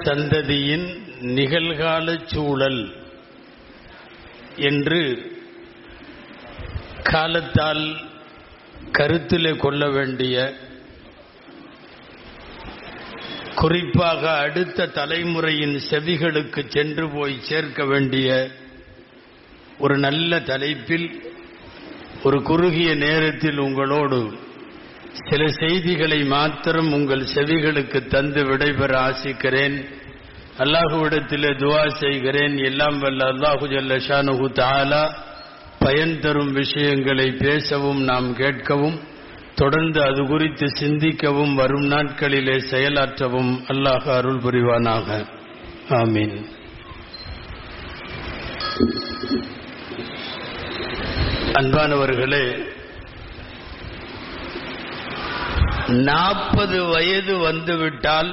சந்ததியின் நிகழ்கால சூழல் என்று காலத்தால் கருத்திலே கொள்ள வேண்டிய, குறிப்பாக அடுத்த தலைமுறையின் செவிகளுக்கு சென்று போய் சேர்க்க வேண்டிய ஒரு நல்ல தலைப்பில் ஒரு குறுகிய நேரத்தில் உங்களோடு சில செய்திகளை மாத்திரம் உங்கள் செவிகளுக்கு தந்து விடைபெற ஆசிக்கிறேன். அல்லாஹுவிடத்திலே துஆ செய்கிறேன். எல்லாம் வல்ல அல்லாஹு ஜல்ல ஷானுஹு தஆலா பயன் தரும் விஷயங்களை பேசவும் நாம் கேட்கவும் தொடர்ந்து அது குறித்து சிந்திக்கவும் வரும் நாட்களிலே செயலாற்றவும் அல்லாஹ் அருள் புரிவானாக. ஆமீன். அன்பானவர்களே, 40 வயது வந்துவிட்டால்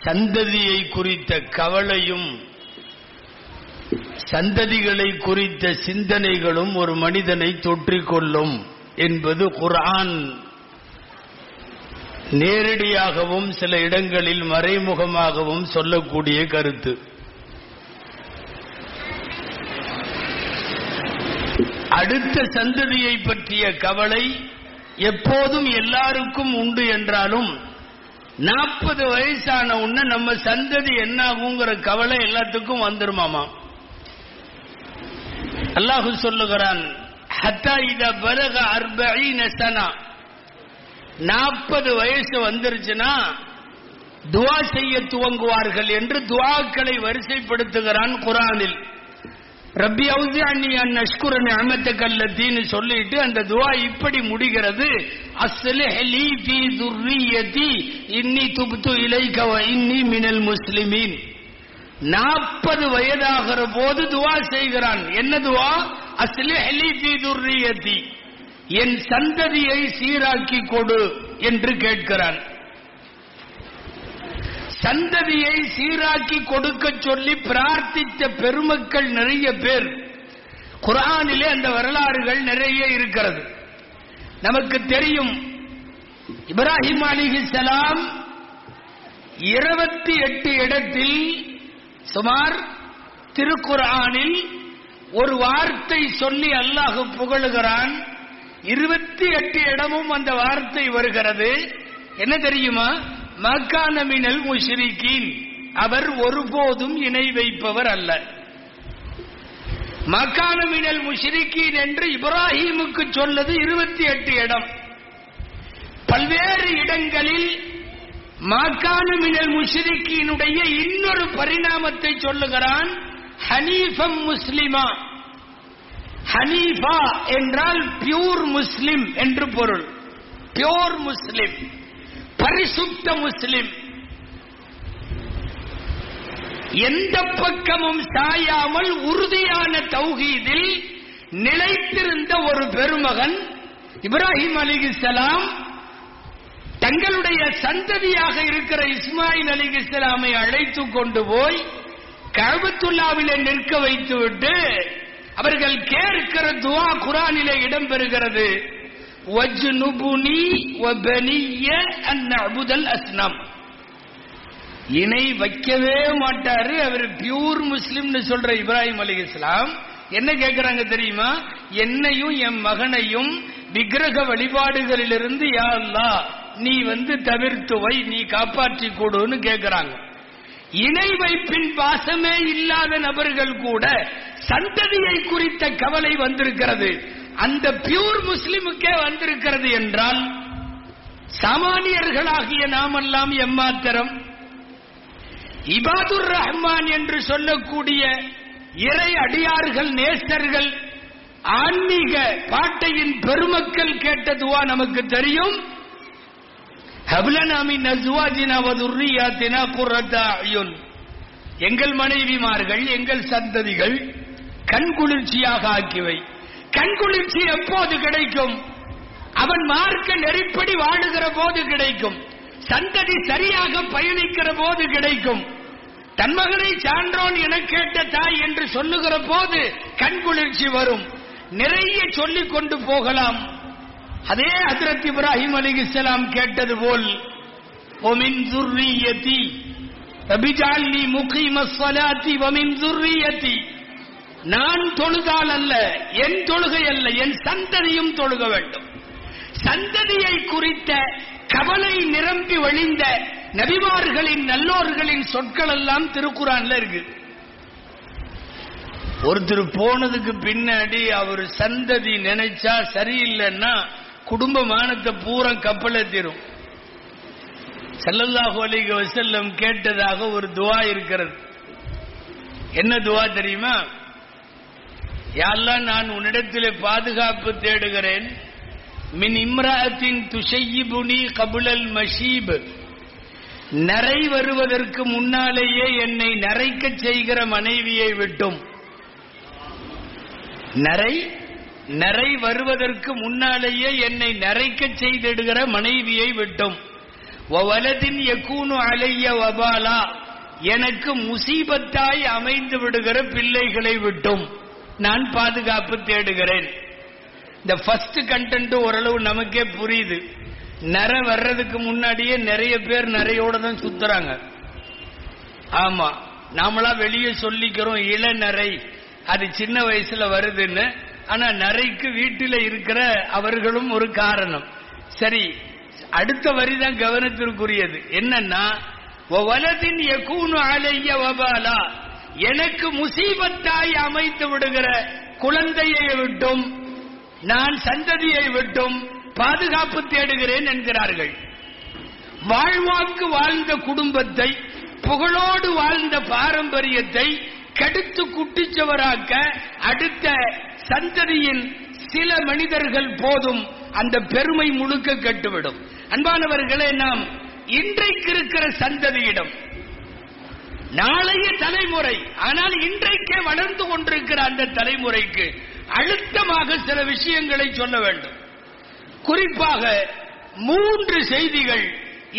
சந்ததியை குறித்த கவலையும் சந்ததிகளை குறித்த சிந்தனைகளும் ஒரு மனிதனை தொற்றிக்கொள்ளும் என்பது குர்ஆன் நேரடியாகவும் சில இடங்களில் மறைமுகமாகவும் சொல்லக்கூடிய கருத்து. அடுத்த சந்ததியை பற்றிய கவலை எப்போதும் எல்லாருக்கும் உண்டு என்றாலும் 40 வயசான உடனே நம்ம சந்ததி என்ன ஆகுங்கிற கவலை எல்லாத்துக்கும் வந்துருமாமா. அல்லாஹ் சொல்லுகிறான், ஹத்தா இதா பலக 40 சனா, 40 வயசு வந்துருச்சுன்னா துஆ செய்ய துவங்குவார்கள் என்று துஆக்களை வரிசைப்படுத்துகிறான் குர்ஆனில். ரப்பி அவுஸிஅனி அன் அஷ்குர நிஅமத்தக அல்லதீன்னு சொல்லிட்டு அந்த துஆ இப்படி முடிகிறது, அஸ்லிஹ் லீ ஃபீ ذُرِّيَّتِي இன்னி துப்து இலைக வ இன்னி மினல் முஸ்லிமீன். 40 வயதாகிற போது துஆ செய்கிறான். என்ன துஆ? அஸ்லிஹ் லீ ஃபீ ذُرِّيَّتِي, என் சந்ததியை சீராக்கி கொடு என்று கேட்கிறான். சந்ததியை சீராக்கி கொடுக்க சொல்லி பிரார்த்தித்த பெருமக்கள் நிறைய பேர் குர்ஆனிலே அந்த வரலாறுகள் நிறைய இருக்கிறது. நமக்கு தெரியும், இப்ராஹிம் அலைஹிஸ்ஸலாம் 28 இடத்தில் சுமார் திருக்குர்ஆனில் ஒரு வார்த்தை சொல்லி அல்லாஹ் புகழுகிறான். 28 இடமும் அந்த வார்த்தை வருகிறது. என்ன தெரியுமா? மக்கான மினல் முஷ்ரிகீன், அவர் ஒருபோதும் இணை வைப்பவர் அல்ல. மக்கான மினல் முஷ்ரிகீன் என்று இப்ராஹிமுக்கு சொல்லது 28 இடம். பல்வேறு இடங்களில் மக்கான மினல் முஷ்ரிகீனுடைய இன்னொரு பரிணாமத்தை சொல்லுகிறான், ஹனீஃபம் முஸ்லிமா. ஹனீஃபா என்றால் பியூர் முஸ்லிம் என்று பொருள். பியூர் முஸ்லிம், பரிசுத்த முஸ்லிம், எந்த பக்கமும் சாயாமல் உறுதியான தௌஹீதில் நிலைத்திருந்த ஒரு பெருமகன் இப்ராஹிம் அலைஹிஸ்ஸலாம் தங்களுடைய சந்ததியாக இருக்கிற இஸ்மாயில் அலைஹிஸ்ஸலாமை அழைத்து கொண்டு போய் கஅபத்துல்லாவிலே நிற்க வைத்துவிட்டு அவர்கள் கேட்கிற துஆ குர்ஆனிலே இடம்பெறுகிறது, வஜ்னுபுனி வபனிய அன் நஅபுதல் அஸ்னம். இணை வைக்கவே மாட்டாரு. அவர் பியூர் முஸ்லிம்னு சொல்ற இப்ராஹிம் அலைஹிஸ்ஸலாம் என்ன கேட்கிறாங்க தெரியுமா? என்னையும் என் மகனையும் விக்கிரக வழிபாடுகளிலிருந்து யா அல்லாஹ் நீ தவிர்த்து வை, நீ காப்பாற்றி கொடுன்னு கேட்கிறாங்க. இணை வைப்பின் பாசமே இல்லாத நபர்கள் கூட சந்ததியை குறித்த கவலை வந்திருக்கிறது. அந்த பியூர் முஸ்லிமுக்கே வந்திருக்கிறது என்றால் சாமானியர்களாகிய நாமெல்லாம் எம்மாத்திரம்? இபாதுர் ரஹ்மான் என்று சொல்லக்கூடிய இறை அடியார்கள், நேசர்கள், ஆன்மீக பாட்டையின் பெருமக்கள் கேட்ட துஆ நமக்கு தெரியும். ஹப்லனா மின் அஸ்வாஜினா வ துர்ரியாத்தினா குர்ரத அயுன். எங்கள் மனைவிமார்கள், எங்கள் சந்ததிகள் கண்குளிர்ச்சியாக ஆக்கிவை. கண்குளிர்ச்சி எப்போது கிடைக்கும்? அவன் மார்க்க நெறிப்படி வாழுகிற போது கிடைக்கும். சந்ததி சரியாக பயணிக்கிற போது கிடைக்கும். தன் மகனை சான்றோன் என கேட்ட தாய் என்று சொல்லுகிற போது கண்குளிர்ச்சி வரும். நிறைய சொல்லிக் கொண்டு போகலாம். அதே ஹஜ்ரத் இப்ராஹிம் அலைஹிஸ்ஸலாம் கேட்டது போல் வமின் ذُرِّيَّتِي ரப்பி ஜஅல்னி முகீமஸ் ஸலாத்தி வமின் ذُرِّيَّتِي. நான் தொழுதால் அல்ல, என் தொழுகை அல்ல, என் சந்ததியும் தொழுக வேண்டும். சந்ததியை குறித்த கவலை நிரம்பி வழிந்த நபிமார்களின் நல்லோர்களின் சொற்கள் எல்லாம் திருக்குர்ஆன்ல இருக்கு. ஒருத்தர் போனதுக்கு பின்னாடி அவர் சந்ததி நினைச்சா சரியில்லைன்னா குடும்ப மானத்தை பூரா கப்பலேத்திரும். ஸல்லல்லாஹு அலைஹி வஸல்லம் கேட்டதாக ஒரு துஆ இருக்கிறது. என்ன துஆ தெரியுமா? யா அல்லாஹ், நான் உன்னிடத்திலே பாதுகாப்பு தேடுகிறேன். மின் இம்ராஅத்தின் துஷய்யிபுனி கபுலல் மஷீப். நரை வருவதற்கு முன்னாலேயே என்னை நரைக்க செய்கிற மனைவியை விட்டும். நரை வருவதற்கு முன்னாலேயே என்னை நரைக்க செய்திடுகிற மனைவியை விட்டும். வலதின் யகூனு அலைய வபாலா. எனக்கு முசீபத்தாய் அமைந்து விடுகிற பிள்ளைகளை விட்டும் நான் பாதுகாப்பு தேடுகிறேன். இந்த ஃபர்ஸ்ட் கண்டென்ட் ஓரளவு நமக்கே புரியுது. நரை வர்றதுக்கு முன்னாடியே நிறைய பேர் நரையோட தான் சுத்துறாங்க. ஆமா, நாமளா வெளியே சொல்லிக்கிறோம் இளநரை, அது சின்ன வயசுல வருதுன்னு. ஆனா நரைக்கு வீட்டில் இருக்கிற அவர்களும் ஒரு காரணம். சரி, அடுத்த வரிதான் கவனத்திற்குரியது. என்னன்னா, வலதின் யகூனு அலைய வபாலா. எனக்கு முசீபத்தாய் அமைத்து விடுகிற குழந்தையை விட்டும் நான் சந்ததியை விட்டும் பாதுகாப்பு தேடுகிறேன் என்கிறார்கள். வாழ்வாக்கு வாழ்ந்த குடும்பத்தை, புகழோடு வாழ்ந்த பாரம்பரியத்தை கெடுத்து குட்டிச்சவராக்க அடுத்த சந்ததியின் சில மனிதர்கள் போதும் அந்த பெருமை முழுக்க கெட்டுவிடும். அன்பானவர்களே, நாம் இன்றைக்கு இருக்கிற சந்ததியிடம், நாளைய தலைமுறை, ஆனால் இன்றைக்கே வளர்ந்து கொண்டிருக்கிற அந்த தலைமுறைக்கு அழுத்தமாக சில விஷயங்களை சொல்ல வேண்டும். குறிப்பாக 3 செய்திகள்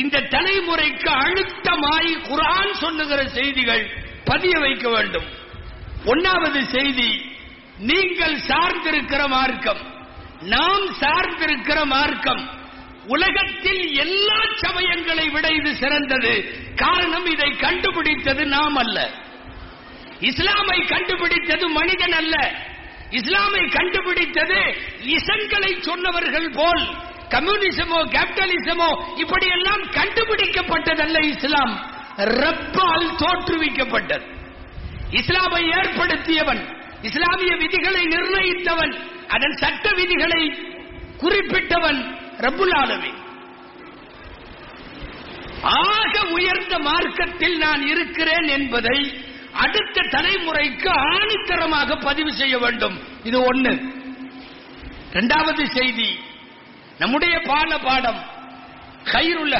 இந்த தலைமுறைக்கு அழுத்தமாய் குர்ஆன் சொல்லுகிற செய்திகள் பதிய வைக்க வேண்டும். 1வது செய்தி, நீங்கள் சார்ந்திருக்கிற மார்க்கம், நாம் சார்ந்திருக்கிற மார்க்கம் உலகத்தில் எல்லா சமயங்களை விட இது சிறந்தது. காரணம், இதை கண்டுபிடித்தது நாம் அல்ல. இஸ்லாமை கண்டுபிடித்தது மனிதன் அல்ல. இஸ்லாமை கண்டுபிடித்தது இசங்களை சொன்னவர்கள் போல் கம்யூனிசமோ கேபிட்டலிசமோ இப்படியெல்லாம் கண்டுபிடிக்கப்பட்டதல்ல. இஸ்லாம் ரப்பால் தோற்றுவிக்கப்பட்டது. இஸ்லாமை ஏற்படுத்தியவன், இஸ்லாமிய விதிகளை நிர்ணயித்தவன், அதன் சட்ட விதிகளை குறிப்பிட்டவன் ரப்புல் ஆலமீன். ஆக உயர்ந்த மார்க்கத்தில் நான் இருக்கிறேன் என்பதை அடுத்த தலைமுறைக்கு ஆணித்தரமாக பதிவு செய்ய வேண்டும். இது 1. 2வது செய்தி, நம்முடைய பாடம் கைருல்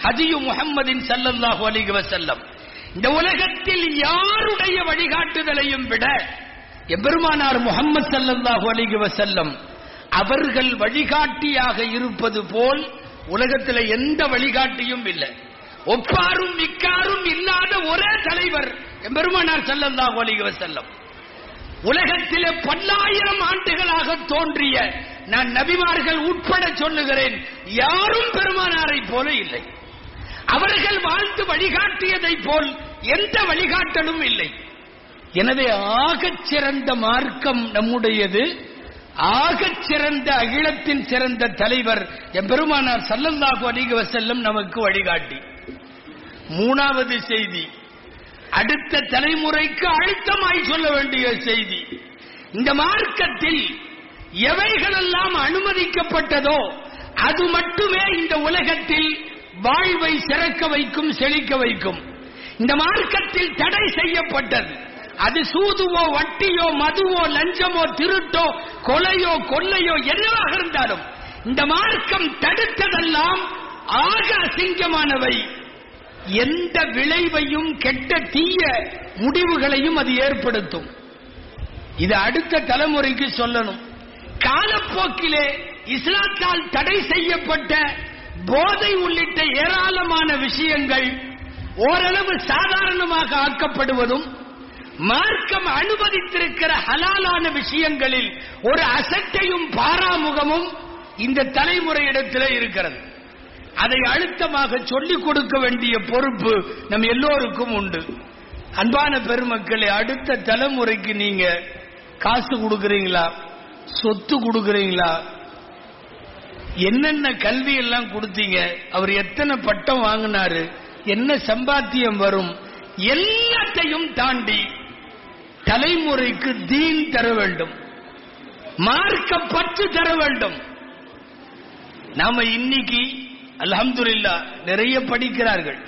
ஹதியு முஹம்மதின் ஸல்லல்லாஹு அலைஹி வஸல்லம். இந்த உலகத்தில் யாருடைய வழிகாட்டுதலையும் விட எம்பெருமானார் முஹம்மது ஸல்லல்லாஹு அலைஹி வஸல்லம் அவர்கள் வழிகாட்டியாக இருப்பது போல் உலகத்தில் எந்த வழிகாட்டியும் இல்லை. ஒப்பாரும் மிக்காரும் இல்லாத ஒரே தலைவர் எம்பெருமானார் ஸல்லல்லாஹு அலைஹி வஸல்லம். உலகத்திலே 10,000 ஆண்டுகளாக தோன்றிய நான் நபிமார்கள் உட்பட சொல்லுகிறேன், யாரும் பெருமானாரை போல இல்லை. அவர்கள் வாழ்ந்து வழிகாட்டியதை போல் எந்த வழிகாட்டலும் இல்லை. எனவே ஆகச் சிறந்த மார்க்கம் நம்முடையது. ஆகச் சிறந்த அகிலத்தின் சிறந்த தலைவர் எம்பெருமானார் ஸல்லல்லாஹு அலைஹி வஸல்லம் நமக்கு வழிகாட்டி. 3வது செய்தி, அடுத்த தலைமுறைக்கு அழுத்தமாய் சொல்ல வேண்டிய செய்தி, இந்த மார்க்கத்தில் எவைகளெல்லாம் அனுமதிக்கப்பட்டதோ அது மட்டுமே இந்த உலகத்தில் வாழ்வை சிறக்க வைக்கும், செழிக்க வைக்கும். இந்த மார்க்கத்தில் தடை செய்யப்பட்டது, அது சூதுவோ வட்டியோ மதுவோ லஞ்சமோ திருட்டோ கொலையோ கொள்ளையோ என்னவாக இருந்தாலும் இந்த மார்க்கம் தடுத்ததெல்லாம் ஆக அசிங்கமானவை. எந்த விளைவையும் கெட்ட தீய முடிவுகளையும் அது ஏற்படுத்தும். இது அடுத்த தலைமுறைக்கு சொல்லணும். காலப்போக்கிலே இஸ்லாத்தால் தடை செய்யப்பட்ட போதை உள்ளிட்ட ஏராளமான விஷயங்கள் ஓரளவு சாதாரணமாக ஆக்கப்படுவதும், மார்க்கம் அனுமதித்திருக்கிற ஹலாலான விஷயங்களில் ஒரு அசட்டையும் பாராமுகமும் இந்த தலைமுறையிடத்தில் இருக்கிறது. அதை அழுத்தமாக சொல்லிக் கொடுக்க வேண்டிய பொறுப்பு நம் எல்லோருக்கும் உண்டு. அன்பான பெருமக்களே, அடுத்த தலைமுறைக்கு நீங்க காசு கொடுக்கறீங்களா, சொத்து கொடுக்கறீங்களா, என்னென்ன கல்வி எல்லாம் கொடுத்தீங்க, அவர் எத்தனை பட்டம் வாங்கினாரு, என்ன சம்பாத்தியம் வரும், எல்லாத்தையும் தாண்டி தலைமுறைக்கு தீன் தர வேண்டும், மார்க்க பற்று தர வேண்டும். நாம இன்னைக்கு அல்ஹம்துலில்லாஹ் நிறைய படிக்கிறார்கள்,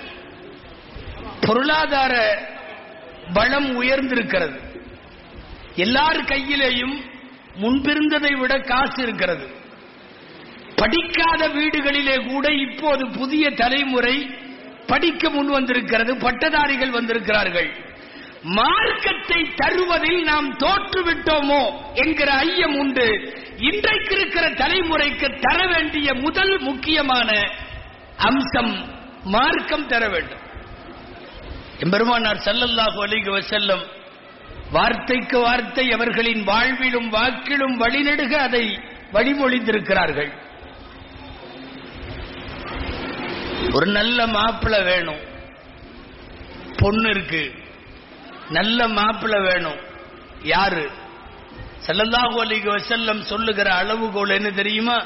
பொருளாதார பலம் உயர்ந்திருக்கிறது, எல்லார் கையிலேயும் முன்பிருந்ததை விட காசு இருக்கிறது. படிக்காத வீடுகளிலே கூட இப்போது புதிய தலைமுறை படிக்க முன் வந்திருக்கிறது, பட்டதாரிகள் வந்திருக்கிறார்கள். மார்க்கத்தை தருவதில் நாம் தோற்றுவிட்டோமோ என்கிற ஐயம் உண்டு. இன்றைக்கு இருக்கிற தலைமுறைக்கு தர வேண்டிய முதல் முக்கியமான அம்சம் மார்க்கம் தர வேண்டும். எம்பெருமானார் ஸல்லல்லாஹு அலைஹி வஸல்லம் வார்த்தைக்கு வார்த்தை அவர்களின் வாழ்விலும் வாக்கிலும் வழிநெடுக அதை வழிமொழிந்திருக்கிறார்கள். ஒரு நல்ல மாப்பிள்ளை வேணும், பொண்ணு இருக்கு, நல்ல மாப்பிள்ளை வேணும். யாரு? ஸல்லல்லாஹு அலைஹி வஸல்லம் சொல்லுகிற அளவுகோல் என்ன தெரியுமா?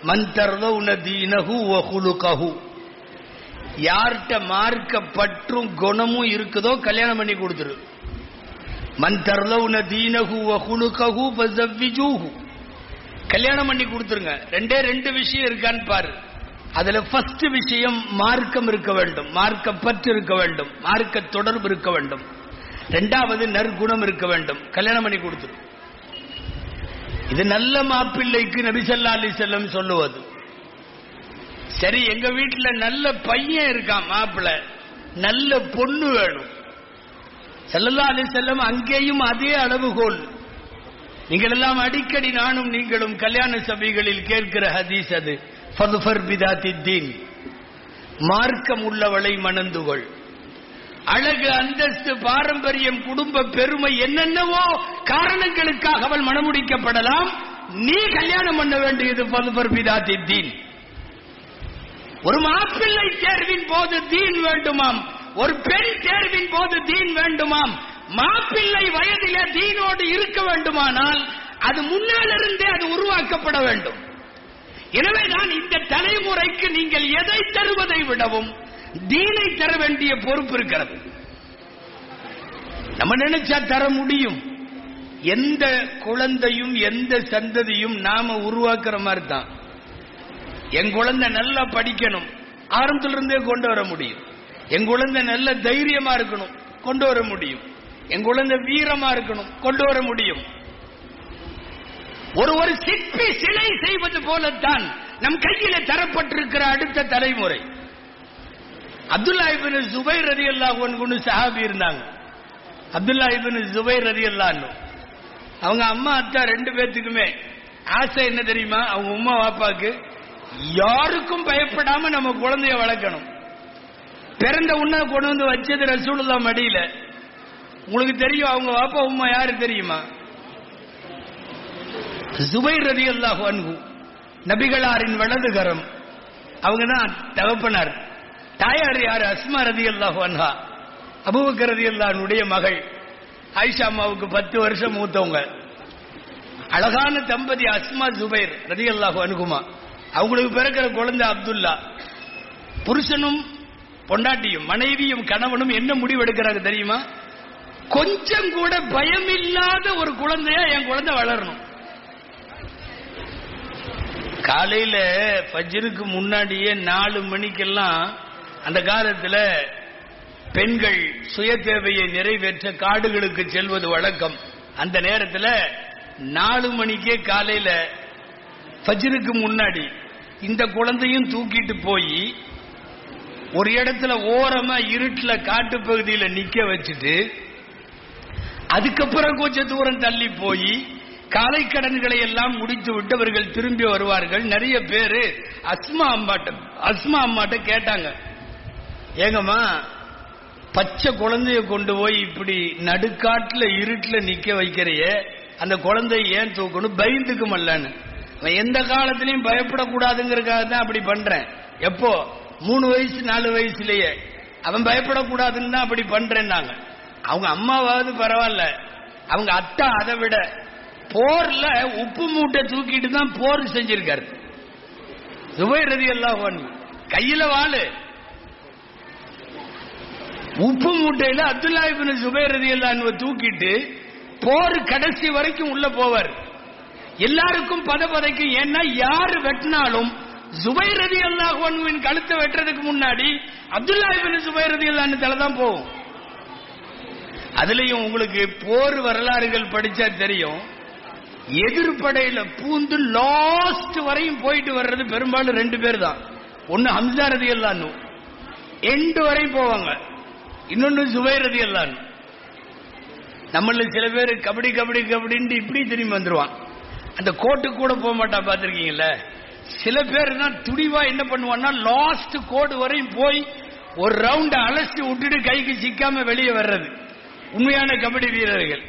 மன் தர்தௌன தீனஹு வ குலுகஹு. யார்கிட்ட மார்க்க பற்றும் குணமும் இருக்குதோ கல்யாணம் பண்ணி கொடுத்துரு. மன் தர்தௌன தீனஹு வ குலுகஹு ஃபஸவ்விஜூஹு. கல்யாணம் பண்ணி கொடுத்துருங்க. ரெண்டே ரெண்டு விஷயம் இருக்கான்னு பாரு. அதுல ஃபர்ஸ்ட் விஷயம் மார்க்கம் இருக்க வேண்டும், மார்க்க பற்று இருக்க வேண்டும், மார்க்க தொடர்பு இருக்க வேண்டும். இரண்டாவது நற்குணம் இருக்க வேண்டும். கல்யாணம் பண்ணி கொடுத்துரு. இது நல்ல மாப்பிள்ளைக்கு நபி ஸல்லல்லாஹு அலைஹி வஸல்லம் சொல்லுவது. சரி, எங்க வீட்டுல நல்ல பையன் இருக்கான், மாப்பிள்ளை, நல்ல பொண்ணு வேணும். ஸல்லல்லாஹு அலைஹி வஸல்லம் அங்கேயும் அதே அளவுகோல். நீங்கள் எல்லாம் அடிக்கடி நானும் நீங்களும் கல்யாண சபைகளில் கேட்கிற ஹதீஸ் அது. ஃபதுஃபர் பிதாத்தித்தீன், மார்க்கம் உள்ளவளை மணந்துகொள். அழகு, அந்தஸ்து, பாரம்பரியம், குடும்ப பெருமை, என்னென்னவோ காரணங்களுக்காக அவள் மணமுடிக்கப்படலாம். நீ கல்யாணம் பண்ண வேண்டியது ஃபதுஃபர் பிதாத்தித்தீன். ஒரு மாப்பிள்ளை தேர்வின் போது தீன் வேண்டுமாம், ஒரு பெண் தேர்வின் போது தீன் வேண்டுமாம். மாப்பிள்ளை வயதிலே தீனோடு இருக்க வேண்டுமானால் அது முன்னாலிருந்தே அது உருவாக்கப்பட வேண்டும். எனவேதான் இந்த தலைமுறைக்கு நீங்கள் எதை தருவதை விடவும் தீனை தர வேண்டிய பொறுப்பு இருக்கிறது. நம்ம நினைச்சா தர முடியும். எந்த குழந்தையும் எந்த சந்ததியும் நாம உருவாக்குற மாதிரி தான். என் குழந்தை நல்லா படிக்கணும், ஆரம்பத்திலிருந்தே கொண்டு வர முடியும். என் குழந்தை நல்ல தைரியமா இருக்கணும், கொண்டு வர முடியும். என் குழந்தை வீரமா இருக்கணும், கொண்டு வர முடியும். ஒரு சிற்பி சிலை செய்வது போலத்தான் நம் கையில தரப்பட்டிருக்கிற அடுத்த தலைமுறை. அப்துல்லா இப்னு ஜுபைர் ரலியல்லாஹு அன்ஹு சஹாபி இருந்தாங்க. அப்துல்லா இப்னு ஜுபைர் ரலியல்லாஹு அன்ஹு அவங்க அம்மா அத்தா ரெண்டு பேத்துக்குமே ஆசை என்ன தெரியுமா? அவங்க உம்மா வாப்பாக்கு யாருக்கும் பயப்படாம நம்ம குழந்தைய வளர்க்கணும். பிறந்த உன்ன கொண்டு வந்து வச்சது ரசூலுல்லாஹ் மடியில. உங்களுக்கு தெரியும் அவங்க வாப்பா உம்மா யாரு தெரியுமா? ஜுபைர் ரலியல்லாஹு அன்ஹு, நபிகளாரின் வலதுகரம். அவங்க தான் தகப்பனார். தாயார் யாரு? அஸ்மா ரலியல்லாஹு அன்ஹா, அபூபக்கர் ரலியல்லாஹு அன்ஹுடைய மகள். ஆயிஷா அம்மாவுக்கு 10 வருஷம் மூத்தவங்க. அழகான தம்பதி அஸ்மா ஜுபைர் ரலியல்லாஹு அன்ஹுமா. அவங்களுக்கு பிறக்கிற குழந்தை அப்துல்லா. புருஷனும் பொண்டாட்டியும் மனைவியும் கணவனும் என்ன முடிவு எடுக்கிறாங்க தெரியுமா? கொஞ்சம் கூட பயம் இல்லாத ஒரு குழந்தையா என் குழந்தை வளரணும். காலையில ஃபஜ்ருக்கு முன்னாடியே 4 மணிக்கெல்லாம் அந்த காலத்துல பெண்கள் சுய தேவையை நிறைவேற்ற காடுகளுக்கு செல்வது வழக்கம். அந்த நேரத்தில் 4 மணிக்கே காலையில ஃபஜ்ருக்கு முன்னாடி இந்த குழந்தையும் தூக்கிட்டு போய் ஒரு இடத்துல ஓரமா இருட்டுல காட்டு பகுதியில நிக்க வச்சுட்டு அதுக்கப்புறம் கொஞ்சம் தூரம் தள்ளி போய் காலை கடன்களை எல்லாம் முடித்து விட்டு அவர்கள் திரும்பி வருவார்கள். நிறைய பேரு அஸ்மா அம்மாட்ட கேட்டாங்க, ஏங்கம்மா பச்சை குழந்தைய கொண்டு போய் இப்படி நடுக்காட்டுல இருட்டுல நிக்க வைக்கிறைய, அந்த குழந்தைய ஏன் தூக்கணும்? பயந்துக்குமல்லன்னு. எந்த காலத்திலையும் பயப்படக்கூடாதுங்கிறதுக்காக தான் அப்படி பண்றேன். எப்போ 3 வயசு 4 வயசுலயே. அவன் பயப்படக்கூடாதுன்னு தான் அப்படி பண்றேன்னாங்க. அவங்க அம்மாவாவது பரவாயில்ல, அவங்க அத்தா அதை விட போர்ல உப்பு மூட்டை தூக்கிட்டு தான் போர் செஞ்சிருக்காரு. ஜுபைர் ரலியல்லாஹு அன்ஹு கையில வாளு, உப்பு மூட்டையில அப்துல்லா இப்னு ஜுபைர் ரலியல்லாஹு அன்ஹு தூக்கிட்டு போர் கடைசி வரைக்கும் உள்ள போவார். எல்லாருக்கும் பதப்பதைக்கும். ஏன்னா யாரு வெட்டினாலும் ஜுபைர் ரலியல்லாஹு அன்ஹுவின் கழுத்தை வெட்டுறதுக்கு முன்னாடி அப்துல்லா இப்னு ஜுபைர் ரலியல்லாஹு அன்ஹு தலை தான் போகும். அதுலயும் உங்களுக்கு போர் வரலாறுகள் படிச்சா தெரியும், எதிர்படையில பூந்து லாஸ்ட் வரையும் போயிட்டு வர்றது பெரும்பாலும் 2 பேர் தான். ஒன்னு ஹம்சா ரலியல்லாஹு அன்ஹு எண்டு வரையும் போவாங்க, இன்னொன்னு ஜுபைர் ரலியல்லாஹு அன்ஹு. நம்மள சில பேர் கபடி கபடி கபடின்னு இப்படி திரும்பி வந்துருவான், அந்த கோட்டுக்கு கூட போக மாட்டான். பார்த்திருக்கீங்கல்ல, சில பேர் தான் துடிவா என்ன பண்ணுவான்னா லாஸ்ட் கோடு வரையும் போய் ஒரு ரவுண்ட் அலசி விட்டுட்டு கைக்கு சிக்காம வெளியே வர்றது உண்மையான கபடி வீரர்கள்.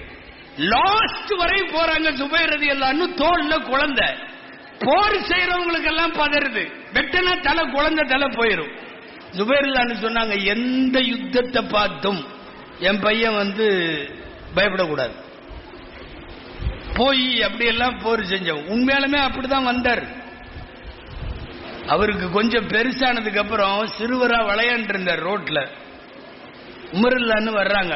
லாஸ்ட் வரை போறாங்க. ஜுபைர் ரலியல்லாஹு அன்ஹு தோல்ல குழந்தை, போர் செய்யறவங்களுக்கு எல்லாம் பதறுது, வெட்டனா தலை குழந்தை தலை போயிரும். ஜுபைர் ரலியல்லாஹு அன்ஹு சொன்னாங்க, எந்த யுத்தத்தை பார்த்தும் என் பையன் பயப்படக்கூடாது, போய் அப்படியெல்லாம் போர் செஞ்சோம். உண்மையாலுமே அப்படிதான் வந்தார். அவருக்கு கொஞ்சம் பெருசானதுக்கு அப்புறம் சிறுவரா விளையாண்டு இருந்தார் ரோட்ல. உமர் ரலியல்லாஹு அன்ஹு வர்றாங்க,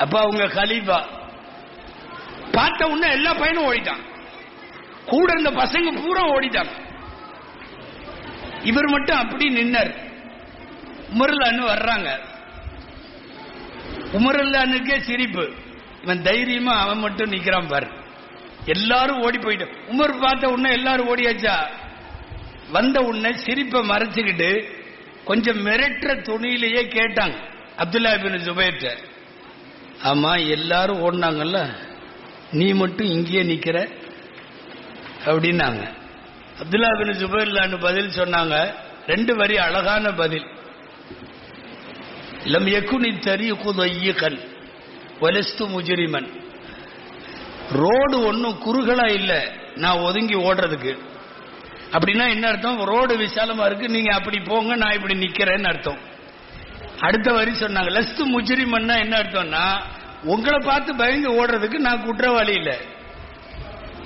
அப்ப அவங்க கலீஃபா பார்த்த உடனே எல்லா பையனும் ஓடிட்டான், கூட இருந்த பசங்க பூரா ஓடிட்டாங்க. இவர் மட்டும் அப்படி நின்னார். உமர் ரலியல்லாஹு அன்ஹு வர்றாங்க. உமர் ரலியல்லாஹு அன்ஹுக்கே சிரிப்பு, இவன் தைரியமா அவன் மட்டும் நிக்கிறான் பாரு. எல்லாரும் ஓடி போயிட்டு உமர் பார்த்த உடனே எல்லாரும் ஓடியாச்சா. வந்த உடனே சிரிப்பை மறைச்சுக்கிட்டு கொஞ்சம் மிரட்டுற துணியிலேயே கேட்டாங்க அப்துல்லா இப்னு ஜுபைர்ட்ட, ஆமா எல்லாரும் ஓடினாங்கல்ல, நீ மட்டும் இங்கேயே நிக்கிற அப்படின்னாங்க. அப்துல்லா இப்னு ஜுபைர் பதில் சொன்னாங்க, 2 வரி அழகான பதில். லம் யகுனி தரீகு ضيقا ولست مجرما. ரோடு ஒன்னும் குறுகலா இல்ல நான் ஒதுங்கி ஓடுறதுக்கு. அப்படின்னா என்ன அர்த்தம்? ரோடு விசாலமா இருக்கு, நீங்க அப்படி போங்க, நான் இப்படி நிக்கிறேன்னு அர்த்தம். அடுத்த வரி சொன்னாங்க, லஸ்து முஜ்ரிமன்னா என்ன அர்த்தம்னா, உங்களை பார்த்து பயந்து ஓடுறதுக்கு நான் குற்றவாளி இல்ல.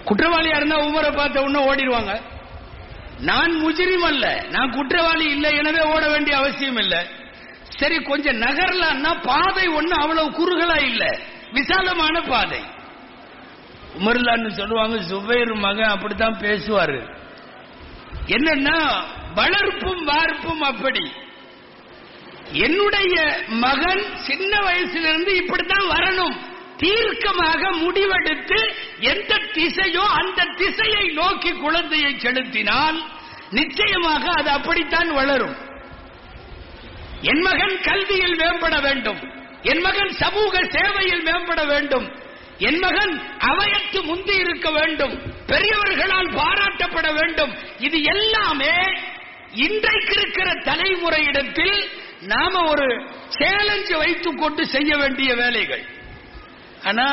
குற்றவாளியா இருந்தா உமரை பார்த்த உடனே ஓடிடுவாங்க. நான் முஜ்ரிம் அல்ல, நான் குற்றவாளி இல்லை, எனவே ஓட வேண்டிய அவசியம் இல்லை. சரி கொஞ்சம் நகரலான்னா பாதை ஒண்ணு அவ்வளவு குறுகலா இல்ல, விசாலமான பாதை. உமர் ரலியல்லாஹு அன்ஹு சொல்லுவாங்க, ஜுபைர் மகன் அப்படித்தான் பேசுவாரு. என்னன்னா வளர்ப்பும் வார்ப்பும் அப்படி. என்னுடைய மகன் சின்ன வயசிலிருந்து இப்படித்தான் வரணும், தீர்க்கமாக முடிவெடுத்து எந்த திசையோ அந்த திசையை நோக்கி குழந்தையை செலுத்தினால் நிச்சயமாக அது அப்படித்தான் வளரும். என் மகன் கல்வியில் மேம்பட வேண்டும், என் மகன் சமூக சேவையில் மேம்பட வேண்டும், என் மகன் அவையத்து முந்தி இருக்க வேண்டும், பெரியவர்களால் பாராட்டப்பட வேண்டும். இது எல்லாமே இன்றைக்கு இருக்கிற தலைமுறையிடத்தில் நாம ஒரு சேலஞ்ச் வைத்துக் கொண்டு செய்ய வேண்டிய வேலைகள். ஆனா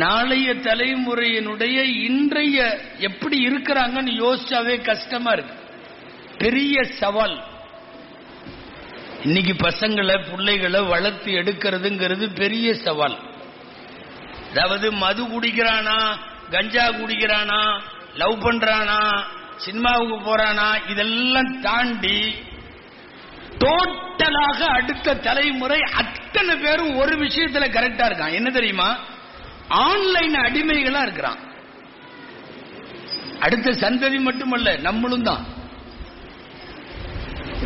நாளைய தலைமுறையினுடைய இன்றைய எப்படி இருக்கிறாங்கன்னு யோசிச்சாவே கஷ்டமா இருக்கு, பெரிய சவால். இன்னைக்கு பசங்களை பிள்ளைகளை வளர்த்து எடுக்கிறதுங்கிறது பெரிய சவால். அதாவது மது குடிக்கிறானா, கஞ்சா குடிக்கிறானா, லவ் பண்றானா, சினிமாவுக்கு போறானா, இதெல்லாம் தாண்டி டோட்டலாக அடுத்த தலைமுறை அத்தனை பேரும் ஒரு விஷயத்துல கரெக்டா இருக்கான். என்ன தெரியுமா? ஆன்லைன் அடிமைகளா இருக்கிறான். அடுத்த சந்ததி மட்டுமல்ல, நம்மளும் தான்.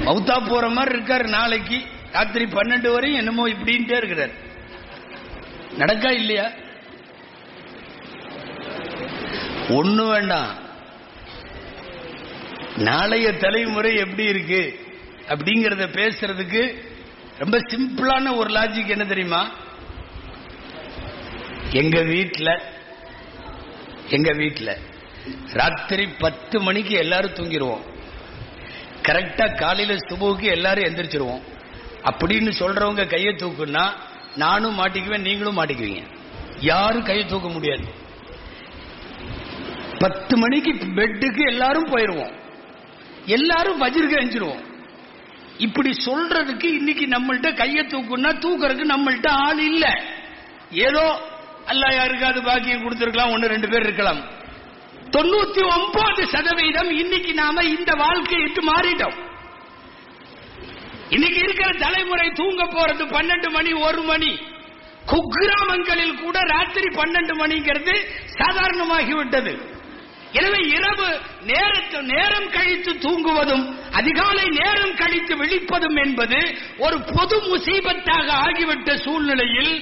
மௌத்தா போற மாதிரி இருக்காரு, நாளைக்கு ராத்திரி 12 வரையும் என்னமோ இப்படின்ட்டே இருக்கிறார். நடக்கா இல்லையா? ஒண்ணு வேண்டாம், நாளைய தலைமுறை எப்படி இருக்கு அப்படிங்கறத பேசுறதுக்கு ரொம்ப சிம்பிளான ஒரு லாஜிக் என்ன தெரியுமா? எங்க வீட்டுல ராத்திரி 10 மணிக்கு எல்லாரும் தூங்கிடுவோம், கரெக்டா காலையில சுபுக்கு எல்லாரும் எந்திரிச்சிருவோம். அப்படின்னு சொல்றவங்க கையை தூக்குன்னா நானும் மாட்டிக்குவேன், நீங்களும் மாட்டிக்குவீங்க. யாரும் கையை தூக்க முடியாது. 10 மணிக்கு பெட்டுக்கு எல்லாரும் போயிருவோம். எல்லாரும் வஜ்ருக்கு எஞ்சிருவோம். இப்படி சொல்றதுக்கு இன்னைக்கு நம்மள்ட்ட கையை தூக்குன்னா தூக்குறதுக்கு நம்மள்ட்ட ஆள் இல்ல. ஏதோ அல்லாஹ் யாருக்காவது பாக்கியம் கொடுத்திருக்கலாம், 1-2 பேர் இருக்கலாம். 99% இன்னைக்கு நாம இந்த வாழ்க்கையை விட்டு மாறிட்டோம். இன்னைக்கு இருக்கிற தலைமுறை தூங்க போறது 12 மணி 1 மணி. குக்கிராமங்களில் கூட ராத்திரி 12 மணிங்கிறது சாதாரணமாகிவிட்டது. எனவே இரவு நேரம் கழித்து தூங்குவதும் அதிகாலை நேரம் கழித்து விழிப்பதும் என்பது ஒரு பொது முசீபத்தாக ஆகிவிட்ட சூழ்நிலையில்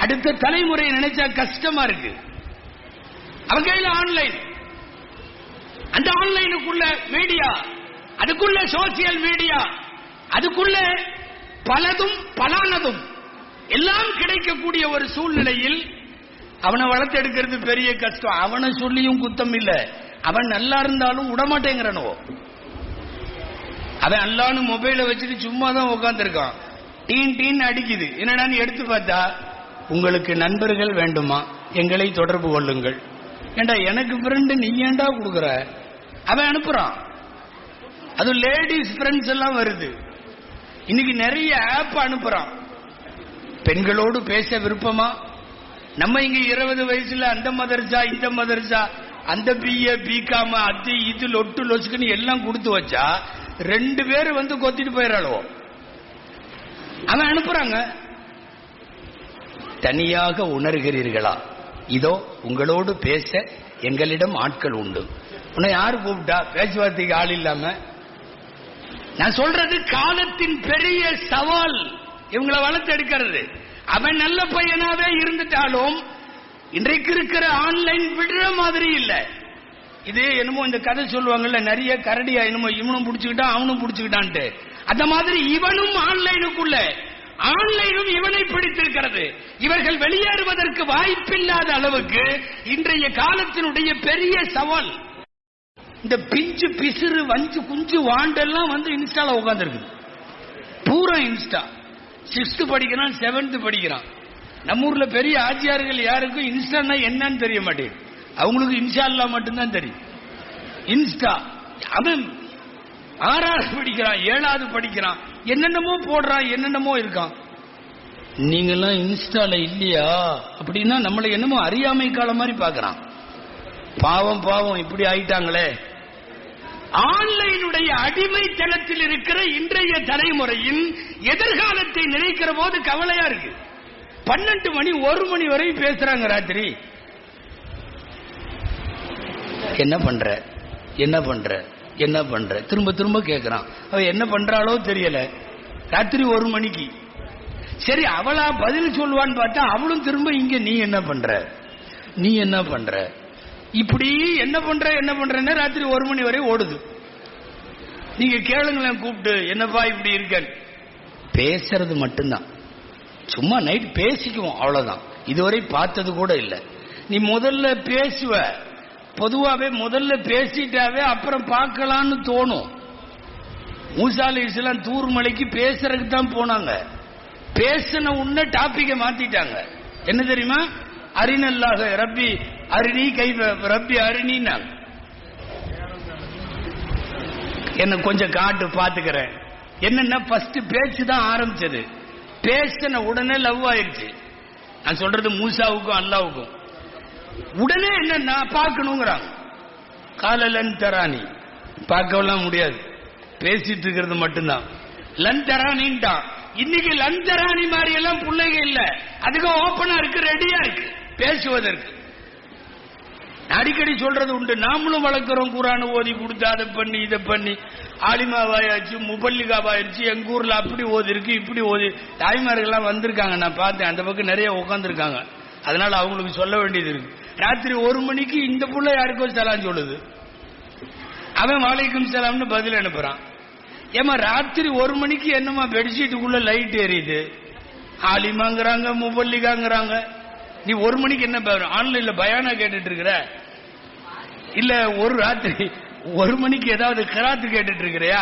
அடுத்த தலைமுறை நினைச்சா கஷ்டமா இருக்கு. அவங்க கையில ஆன்லைன், அந்த ஆன்லைனுக்குள்ள மீடியா, அதுக்குள்ள சோசியல் மீடியா, அதுக்குள்ள பலதும் பலானதும் எல்லாம் கிடைக்கக்கூடிய ஒரு சூழ்நிலையில் அவனை வளர்த்தெடுக்கிறது பெரிய கஷ்டம். அவனை சொல்லியும் குத்தம் இல்ல, அவன் நல்லா இருந்தாலும் விடமாட்டேங்கிறானோ. அவன் அல்லான்னு மொபைலை வச்சுட்டு சும்மா தான் உட்காந்துருக்கான். டீன் டீன் அடிக்குது. என்னடான்னு எடுத்து பார்த்தா, உங்களுக்கு நண்பர்கள் வேண்டுமா, எங்களை தொடர்பு கொள்ளுங்கள். ஏண்டா எனக்கு ஃப்ரெண்டு நீ ஏண்டா கொடுக்குற? அவன் அனுப்புறான். அது லேடிஸ் ஃப்ரெண்ட்ஸ் எல்லாம் வருது. இன்னைக்கு நிறைய ஆப் அனுப்புறான். பெண்களோடு பேச விருப்பமா? நம்ம இங்க 20 வயசுல அந்த மதரசா இந்த மதரசா அந்த பிஏ பிகாம அது இது லொட்டு லொசுக்குன்னு எல்லாம் கொடுத்து வச்சா 2 பேர் வந்து கொத்திட்டு போயிடாளோ. அவன் அனுப்புறாங்க. தனியாக உணர்கிறீர்களா? இதோ உங்களோடு பேச எங்களிடம் ஆட்கள் உண்டு. உன்னை யாரு கூப்பிட்டா? பேச்சுவார்த்தைக்கு ஆள் இல்லாம. நான் சொல்றது காலத்தின் பெரிய சவால் இவங்களை வளர்த்தெடுக்கிறது. அவன் நல்ல பையனாவே இருந்துட்டாலும் இன்றைக்கு இருக்கிற ஆன்லைன் விடுற மாதிரி இல்ல. இது என்னமோ இந்த கதை சொல்லுவாங்கல்ல, நிறைய கரடியா என்னமோ இவனும் பிடிச்சுக்கிட்டான் அவனும் பிடிச்சுக்கிட்டான்ட்டு. அந்த மாதிரி இவனும் ஆன்லைனுக்குள்ள, ஆன்லைனும் இவனை பிடித்திருக்கிறது. இவர்கள் வெளியேறுவதற்கு வாய்ப்பில்லாத அளவுக்கு இன்றைய காலத்தினுடைய பெரிய சவால். இந்த பிஞ்சு பிசிறு வஞ்சு குஞ்சு வாண்டெல்லாம் வந்து இன்ஸ்டால உட்காந்துருக்கு. பூரா இன்ஸ்டா. 6th படிக்கிறான், 7th படிக்கிறான். நம்ம ஊர்ல பெரிய ஆட்சியார்கள் யாருக்கும் இன்ஸ்டான்னா என்னன்னு தெரிய மாட்டேங்குது. அவங்களுக்கு இன்ஷா அல்லாஹ் மட்டும்தான் தெரியும். இன்ஸ்டா. அவன் 6வது படிக்கிறான், 7வது படிக்கிறான், என்னென்னமோ போடுறான், என்னென்னமோ இருக்கான். நீங்கெல்லாம் இன்ஸ்டால இல்லையா அப்படின்னா நம்மளை என்னமோ அறியாமை காலம் மாதிரி பாக்குறான். பாவம் பாவம் இப்படி ஆயிட்டாங்களே. ஆன்லைனுடைய அடிமைத்தனத்தில் இருக்கிற இன்றைய தலைமுறையின் எதிர்காலத்தை நினைக்கிற போது கவலையா இருக்கு. 12 மணி 1 மணி வரை பேசுறாங்க ராத்திரி. என்ன பண்ற என்ன பண்ற என்ன பண்ற திரும்ப திரும்ப கேட்கிறான். அவ என்ன பண்றாளோ தெரியல. ராத்திரி 1 மணிக்கு சரி அவளா பதில் சொல்லுவான்னு பார்த்தா அவளும் திரும்ப இங்க நீ என்ன பண்ற நீ என்ன பண்ற இப்படி என்ன பண்ற என்ன பண்றன்னு ராத்திரி 1 மணி வரை ஓடுது. நீங்க கேளுங்களேன் கூப்பிட்டு, என்னப்பா இப்படி இருக்க. பேசுறது மட்டும்தான். சும்மா நைட் பேசிக்குவோம், அவ்வளவுதான். இதுவரை பார்த்தது கூட இல்லை. நீ முதல்ல பேசுவ, பொதுவாகவே முதல்ல பேசிட்டாவே அப்புறம் பார்க்கலான்னு தோணும். மூசா அலைஹிஸ்ஸலாம் தூர் மலைக்கு பேசுறதுக்கு தான் போனாங்க. பேசின உடனே டாபிக்கை மாத்திட்டாங்க. என்ன தெரியுமா? அரினல்லாக ரப்பி அரிணி கை ரப்பி அரிணின்னாங்க. என்ன கொஞ்சம் காட்டு பாத்துக்கிறேன். என்னன்னா ஃபர்ஸ்ட் பேச்சு தான் ஆரம்பிச்சது. பேசின உடனே லவ் ஆயிடுச்சு. நான் சொல்றது மூசாவுக்கும் அல்லாவுக்கும். உடனே என்னன்னா பார்க்கணுங்கிறாங்க. காலலன் தராணி பார்க்கலாம் முடியாது, பேசிட்டு இருக்கிறது மட்டும்தான். லன் தரானின்ட்டான். இன்னைக்கு லன் தராணி மாதிரி எல்லாம் பிள்ளைங்க இல்ல, அதுக்கு ஓப்பனா இருக்கு, ரெடியா இருக்கு பேசுவதற்கு. அடிக்கடி சொல்றது உண்டு, நாமளும் வளர்க்கிறோம். குரான் ஓதி கொடுத்து அதை பண்ணி இதை பண்ணி ஆலிமாவாயாச்சு முபல்லிகாவாயிருச்சு. எங்க ஊர்ல அப்படி ஓதி இருக்கு இப்படி ஓதி. தாய்மார்கள்லாம் வந்திருக்காங்க, நான் பார்த்தேன். அந்த பக்கம் நிறைய உட்காந்துருக்காங்க. அதனால அவங்களுக்கு சொல்ல வேண்டியது இருக்கு. ராத்திரி 1 மணிக்கு இந்த புள்ள யாருக்கோ சலாம் சொல்லுது. அவன் வலைக்கும் சலாம்னு பதில் அனுப்புறான். ஏமா ராத்திரி 1 மணிக்கு என்னமா பெட்ஷீட்டுக்குள்ள லைட் எரியுது? ஆலிமாங்கிறாங்க முபல்லிகாங்கிறாங்க. நீ 1 மணிக்கு என்ன ஆன்லைன்ல பயானா கேட்டுட்டு இருக்கிற? இல்ல ஒரு ராத்திரி 1 மணிக்கு ஏதாவது கிராத்து கேட்டுட்டு இருக்கிறியா?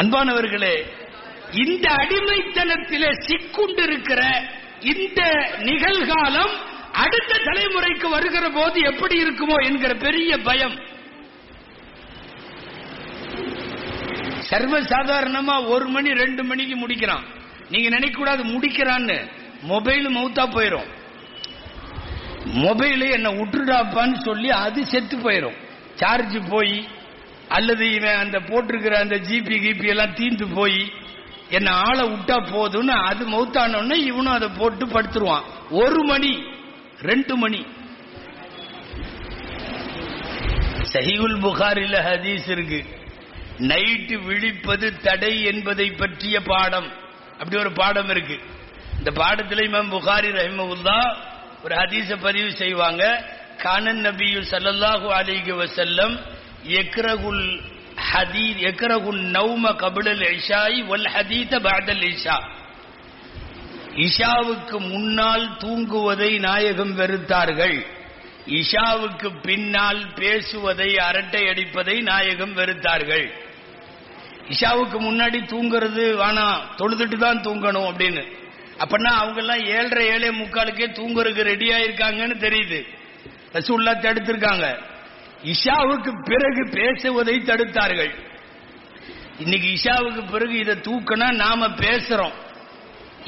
அன்பானவர்களே, இந்த அடிமைத்தனத்திலே சிக்குண்டு இருக்கிற இந்த நிகழ்காலம் அடுத்த தலைமுறைக்கு வருகிற போது எப்படி இருக்குமோ என்கிற பெரிய பயம். சர்வ சாதாரணமா 1 மணி 2 மணிக்கு முடிக்கிறான். நீங்க நினைக்க கூடாது முடிக்கிறான்னு. மொபைல் மவுத்தா போயிரும். மொபைல் என்ன விட்டுடாப்பான்னு சொல்லி அது செத்து போயிரும். சார்ஜ் போய் அல்லது இவன் அந்த போட்டிருக்கிற அந்த ஜிபி கிபி எல்லாம் தீந்து போய் என்ன ஆளை விட்டா போதுன்னு அது மவுத்தானோன்னு இவனும் அதை போட்டு படுத்துருவான். 1 மணி 2 மணி. சஹீஹுல் புகாரில ஹதீஸ் இருக்கு, நைட்டு விழிப்பது தடை என்பதை பற்றிய பாடம். அப்படி ஒரு பாடம் இருக்கு. இந்த பாடத்தில் இமாம் புகாரி ரஹிமஹுல்லாஹ் ஒரு ஹதீஸ பதிவு செய்வாங்க. கானன் நபியு ஸல்லல்லாஹு அலைஹி வஸல்லம் யக்ரஹுல் ஹதீத் யக்ரஹுன் நௌம கப்லல் இஷாஇ வல் ஹதீத பஅதல் இஷா. இஷாவுக்கு முன்னால் தூங்குவதை நாயகம் வெறுத்தார்கள். இஷாவுக்கு பின்னால் பேசுவதை அரட்டை அடிப்பதை நாயகம் வெறுத்தார்கள். இஷாவுக்கு முன்னாடி தூங்குறது வேணாம், தொழுதுட்டு தான் தூங்கணும் அப்படின்னு. அப்படின்னா அவங்க எல்லாம் 7:30 7:45 தூங்குறதுக்கு ரெடியா இருக்காங்கன்னு தெரியுது. ரசூலுல்லாஹ் தடுத்திருக்காங்க. இஷாவுக்கு பிறகு பேசுவதை தடுத்தார்கள். இன்னைக்கு இஷாவுக்கு பிறகு இதை தூக்கினா நாம பேசுறோம்.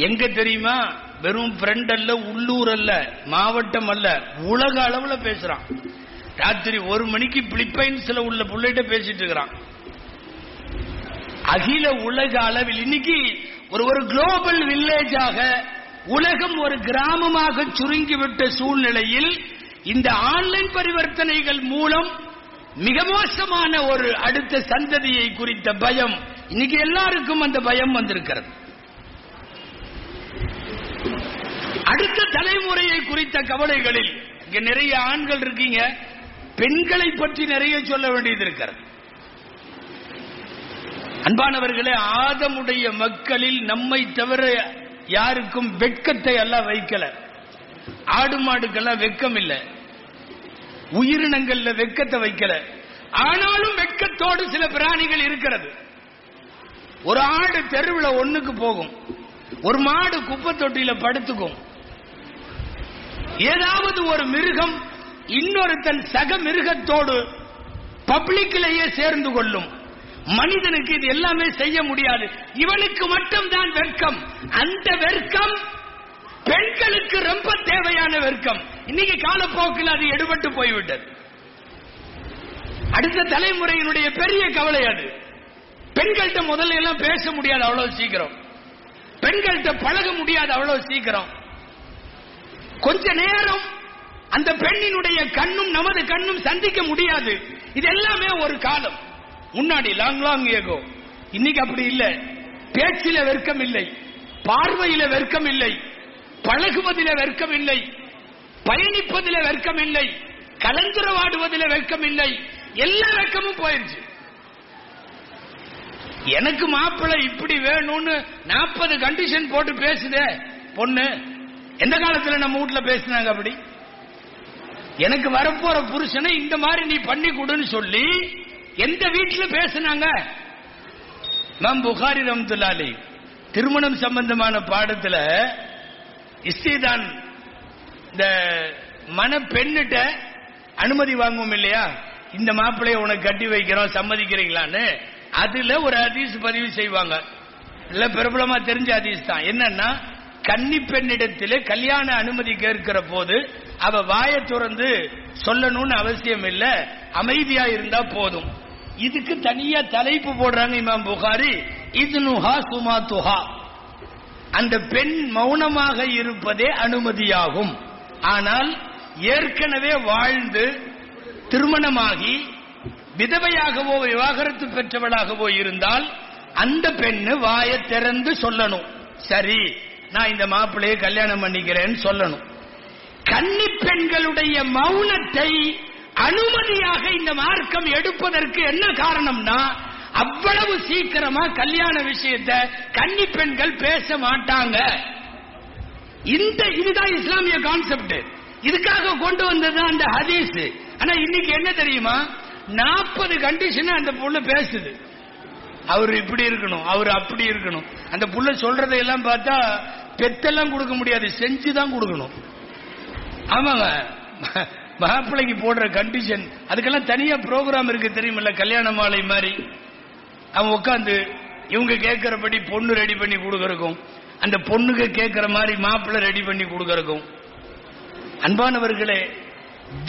எங்க தெரியுமா? வெறும் ஃப்ரெண்ட் அல்ல, உள்ளூர் அல்ல, மாவட்டம் அல்ல, உலக அளவுல பேசுறான். ராத்திரி 1 மணிக்கு பிலிப்பைன்ஸ்ல உள்ள புள்ளைகிட்ட பேசிட்டு இருக்கிறான். அகில உலக அளவில் இன்னைக்கு ஒரு குளோபல் வில்லேஜாக உலகம் ஒரு கிராமமாக சுருங்கிவிட்ட சூழ்நிலையில் இந்த ஆன்லைன் பரிவர்த்தனைகள் மூலம் மிக மோசமான ஒரு அடுத்த சந்ததியை குறித்த பயம் இன்னைக்கு எல்லாருக்கும் அந்த பயம் வந்திருக்கிறது. அடுத்த தலைமுறையை குறித்த கவலைகளில் இங்க நிறைய ஆண்கள் இருக்கீங்க, பெண்களை பற்றி நிறைய சொல்ல வேண்டியது இருக்கிறது. அன்பானவர்களே, ஆதமுடைய மக்களில் நம்மை தவிர யாருக்கும் வெட்கத்தை எல்லாம் வைக்கல. ஆடு மாடுக்கெல்லாம் வெட்கம் இல்லை, உயிரினங்கள்ல வெட்கத்தை வைக்கல. ஆனாலும் வெட்கத்தோடு சில பிராணிகள் இருக்கிறது. ஒரு ஆடு தெருவில் ஒண்ணுக்கு போகும், ஒரு மாடு குப்பை தொட்டியில படுத்துக்கும். ஏதாவது ஒரு மிருகம் இன்னொருத்தன் சக மிருகத்தோடு பப்ளிக்கிலேயே சேர்ந்து கொள்ளும். மனிதனுக்கு இது எல்லாமே செய்ய முடியாது. இவனுக்கு மட்டும்தான் வெட்கம். அந்த வெட்கம் பெண்களுக்கு ரொம்ப தேவையான வெட்கம். இன்னைக்கு காலப்போக்கில் அது எடுபட்டு போய்விட்டது. அடுத்த தலைமுறையினுடைய பெரிய கவலை அது. பெண்கள்கிட்ட முதல்ல எல்லாம் பேச முடியாது அவ்வளவு சீக்கிரம், பெண்கள்கிட்ட பழக முடியாது அவ்வளவு சீக்கிரம். கொஞ்ச நேரம் அந்த பெண்ணினுடைய கண்ணும் நமது கண்ணும் சந்திக்க முடியாது. இது எல்லாமே ஒரு காலம் முன்னாடி, லாங் ஏகோ. இன்னைக்கு அப்படி இல்லை. பேச்சில வெட்கம் இல்லை, பார்வையில வெட்கம் இல்லை, பழகுவதில வெட்கம் இல்லை, பயணிப்பதில வெட்கம் இல்லை, கலந்துரவாடுவதில வெட்கம் இல்லை. எல்லா வெட்கமும் போயிருச்சு. எனக்கு மாப்பிள்ளை இப்படி வேணும்னு 40 கண்டிஷன் போட்டு பேசுதே பொண்ணு. எந்த காலத்துல நம்ம வீட்டுல பேசினாங்க அப்படி? எனக்கு வரப்போற புருஷனை இந்த மாதிரி நீ பண்ணி கொடுன்னு சொல்லி எந்த வீட்டுல பேசினாங்க? இமாம் புகாரி ரஹ்மத்துல்லாஹி அலைஹி திருமணம் சம்பந்தமான பாடத்துல இஸ்திதான் இந்த மன பெண்ணிட்ட அனுமதி வாங்குவோம் இல்லையா, இந்த மாப்பிள்ளைய உனக்கு கட்டி வைக்கிறோம் சம்மதிக்கிறீங்களான்னு. அதுல ஒரு ஹதீஸ் பதிவு செய்வாங்க. இல்ல பிரபலமா தெரிஞ்ச ஹதீஸ் தான். என்னன்னா, கன்னி பெண்ணிடத்திலே கல்யாண அனுமதி கேட்கிற போது அவ வாயை திறந்து சொல்லணும்னு அவசியம் இல்ல, அமைதியா இருந்தா போதும். இதுக்கு தனியா தலைப்பு போடுறாங்க இமாம் புகாரி, இத்னுஹா சுமாத்துஹா. அந்த பெண் மௌனமாக இருப்பதே அனுமதியாகும். ஆனால் ஏற்கனவே வாழ்ந்து திருமணமாகி விதவையாகவோ விவாகரத்து பெற்றவளாகவோ இருந்தால் அந்த பெண்ணு வாயை திறந்து சொல்லணும், சரி நான் இந்த மாப்பிள்ளையை கல்யாணம் பண்ணிக்கிறேன்னு சொல்லணும். கன்னி பெண்களுடைய மௌனத்தை அனுமதியாக இந்த மார்க்கம் எடுப்பதற்கு என்ன காரணம்னா, அவ்வளவு சீக்கிரமா கல்யாண விஷயத்தை கன்னி பெண்கள் பேச மாட்டாங்க. இதுதான் இஸ்லாமிய கான்செப்ட். இதுக்காக கொண்டு வந்தது அந்த ஹதீஸ். ஆனா இன்னைக்கு என்ன தெரியுமா, 40 கண்டிஷன் அந்த புள்ள பேசுது. அவர் இப்படி இருக்கணும், அவர் அப்படி இருக்கணும். அந்த புள்ள சொல்றதையெல்லாம் பார்த்தா பெத்தெல்லாம் கொடுக்க முடியாது, செஞ்சுதான் கொடுக்கணும். ஆமாங்க, மாப்பிள்ளைக்கு போடுற கண்டிஷன் அதுக்கெல்லாம் தனியா ப்ரோக்ராம் இருக்கு தெரியுமில்ல, கல்யாண மாலை மாதிரி. அவன் உட்காந்து இவங்க கேட்கிறபடி பொண்ணு ரெடி பண்ணி கொடுக்கறக்கும், அந்த பொண்ணுக்கு கேட்கிற மாதிரி மாப்பிள்ளை ரெடி பண்ணி கொடுக்கறக்கும். அன்பானவர்களே,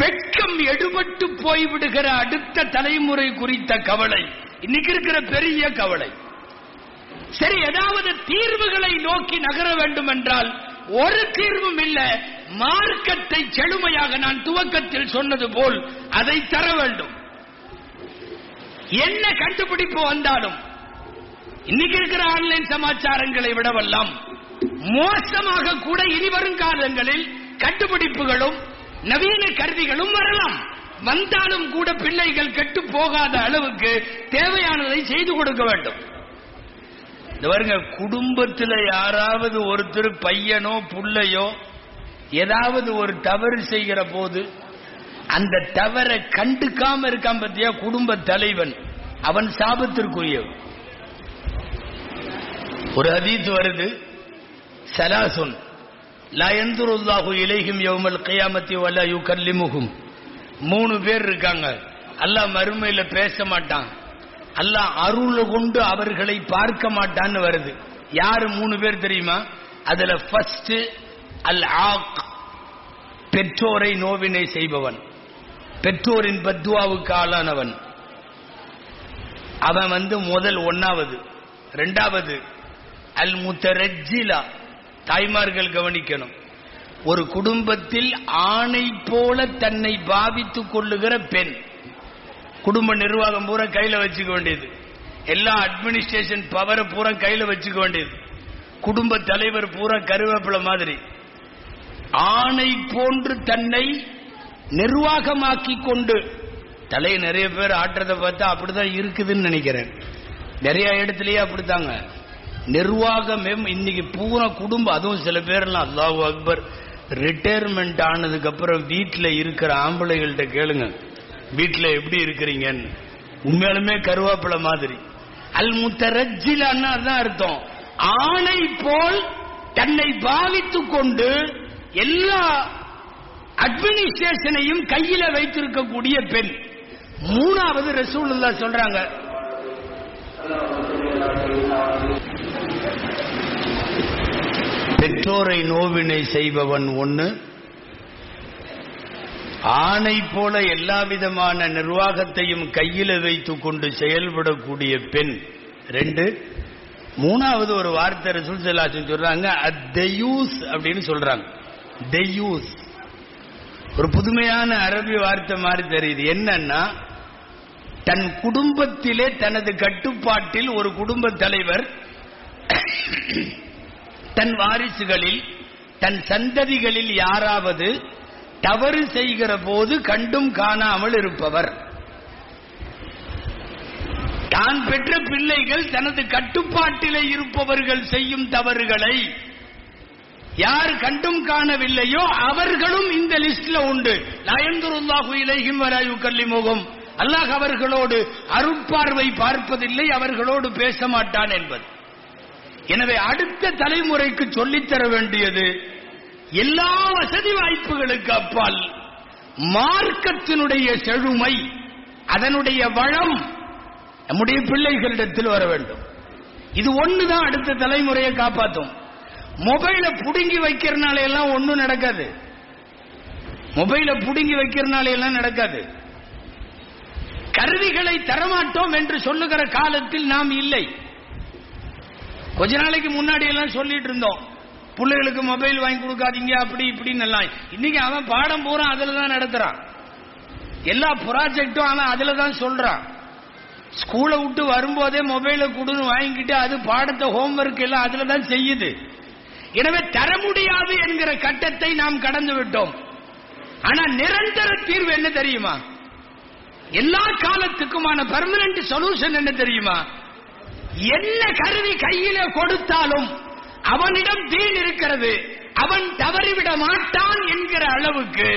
வெட்கம் எடுபட்டு போய்விடுகிற அடுத்த தலைமுறை குறித்த கவலை இன்னைக்கு இருக்கிற பெரிய கவலை. சரி, ஏதாவது தீர்வுகளை நோக்கி நகர வேண்டும் என்றால் ஒரு தீர்வும் இல்ல. மார்க்கத்தை செழுமையாக நான் துவக்கத்தில் சொன்னது போல் அதை தர வேண்டும். என்ன கண்டுபிடிப்பு வந்தாலும் இன்னைக்கு இருக்கிற ஆன்லைன் சமாச்சாரங்களை விடவெல்லாம் மோசமாக கூட இனிவரும் காலங்களில் கண்டுபிடிப்புகளும் நவீன கருவிகளும் வரலாம். வந்தாலும் கூட பிள்ளைகள் கெட்டு போகாத அளவுக்கு தேவையானதை செய்து கொடுக்க வேண்டும். பாருங்க, குடும்பத்தில் யாராவது ஒருத்தர் பையனோ புள்ளையோ ஏதாவது ஒரு தவறு செய்கிற போது அந்த தவறை கண்டுக்காம இருக்கான் பத்தியா குடும்ப தலைவன், அவன் சாபத்திற்குரியவன். ஒரு ஹதீஸ் வருது, சலாசுன் லா யன்துருல்லாஹு இலைஹிம் யௌமல் கியாமத்தி வலா யுகல்லிமுஹும். 3 பேர் இருக்காங்க, அல்லாஹ் மறுமையில பேச மாட்டான், அல்லாஹ் அருள் கொண்டு அவர்களை பார்க்க மாட்டான்னு வருது. யாரு 3 பேர் தெரியுமா? அதுல ஃபர்ஸ்ட் அல் ஆக், பெற்றோரை நோவினை செய்பவன், பெற்றோரின் பத்வாவுக்கு ஆளானவன். அவன் முதல் 1வது. 2வது அல் முத்தரஜ்ஜிலா, தாய்மார்கள் கவனிக்கணும். ஒரு குடும்பத்தில் ஆணை போல தன்னை பாவித்துக் கொள்ளுகிற பெண். குடும்ப நிர்வாகம் பூரா கையில வச்சுக்க வேண்டியது, எல்லா அட்மினிஸ்ட்ரேஷன் பவரை பூரா கையில வச்சுக்க வேண்டியது. குடும்ப தலைவர் பூரா கருவேப்பிலை மாதிரி ஆணை போன்று தன்னை நிர்வாகமாக்கி கொண்டு, தலையை நிறைய பேர் ஆட்டுறதை பார்த்தா அப்படிதான் இருக்குதுன்னு நினைக்கிறேன். நிறைய இடத்துலயே அப்படித்தாங்க நிர்வாகமே இன்னைக்கு பூரா குடும்பம். அதுவும் சில பேர்லாம் அல்லாஹு அக்பர், ரிட்டையர்மெண்ட் ஆனதுக்கு அப்புறம் வீட்டில் இருக்கிற ஆம்பளைகள்கிட்ட கேளுங்க, வீட்டில் எப்படி இருக்கிறீங்கன்னு. உண்மையாலுமே கருவேப்பிலை மாதிரி. அல் முத்தரஜ்ஜிலான்னா தான் அர்த்தம், ஆணை போல் தன்னை பாவித்துக் கொண்டு எல்லா அட்மினிஸ்ட்ரேஷனையும் கையில வைத்திருக்கக்கூடிய பெண். 3வது ரசூலுல்லாஹ் சொல்றாங்க, பெற்றோரை நோவினை செய்பவன் 1, ஆணை போல எல்லா விதமான நிர்வாகத்தையும் கையில வைத்துக் கொண்டு செயல்படக்கூடிய பெண் 2. 3வது ஒரு வார்த்தை ரசூல் ஸல்லல்லாஹு அலைஹி வஸல்லம் சொல்றாங்க, அத்தயூஸ் அப்படின்னு சொல்றாங்க. தெயூஸ் ஒரு புதுமையான அரபி வார்த்தை மாதிரி தெரியுது. என்னன்னா, தன் குடும்பத்திலே தனது கட்டுப்பாட்டில் ஒரு குடும்ப தலைவர் தன் வாரிசுகளில் தன் சந்ததிகளில் யாராவது தவறு செய்கிற போது கண்டும் காணாமல் இருப்பவர். தான் பெற்ற பிள்ளைகள் தனது கட்டுப்பாட்டிலே இருப்பவர்கள் செய்யும் தவறுகளை யார் கண்டும் காணவில்லையோ அவர்களும் இந்த லிஸ்ட்ல உண்டு. லா யன்துருல்லாஹு இலைஹிம் வலா யுகல்லிமுஹும், அல்லாஹ் அவர்களோடு அருட்பார்வை பார்ப்பதில்லை, அவர்களோடு பேச மாட்டான் என்பது. எனவே அடுத்த தலைமுறைக்கு சொல்லித்தர வேண்டியது, எல்லா வசதி வாய்ப்புகளுக்கு அப்பால் மார்க்கத்தினுடைய செழுமை, அதனுடைய வளம் நம்முடைய பிள்ளைகளிடத்தில் வர வேண்டும். இது ஒண்ணுதான் அடுத்த தலைமுறையை காப்பாற்றும். மொபைல புடுங்கி வைக்கிறனால எல்லாம் ஒண்ணும் நடக்காது. மொபைல புடுங்கி வைக்கிறனால எல்லாம் நடக்காது. கருவிகளை தரமாட்டோம் என்று சொல்லுகிற காலத்தில் நாம் இல்லை. கொஞ்ச நாளைக்கு முன்னாடி எல்லாம் சொல்லிட்டு இருந்தோம், பிள்ளைகளுக்கு மொபைல் வாங்கி கொடுக்காதீங்க அப்படி இப்படின்னு எல்லாம். இன்னைக்கு அவன் பாடம் பூரா அதுல தான் நடத்துறான், எல்லா ப்ராஜெக்டும் அவன் அதுல தான் சொல்றான். ஸ்கூலை விட்டு வரும்போதே மொபைலை கொடுன்னு வாங்கிக்கிட்டு அது பாடத்தை ஹோம்ஒர்க் எல்லாம் அதுல தான் செய்யுது. எனவே தர முடியாது என்கிற கட்டத்தை நாம் கடந்து விட்டோம். ஆனா நிரந்தர தீர்வு என்ன தெரியுமா? எல்லா காலத்துக்குமான பெர்மனன்ட் சொல்யூஷன் என்ன தெரியுமா? என்ன கருவி கையில கொடுத்தாலும் அவனிடம் தீன் இருக்கிறது, அவன் தவறிவிட மாட்டான் என்கிற அளவுக்கு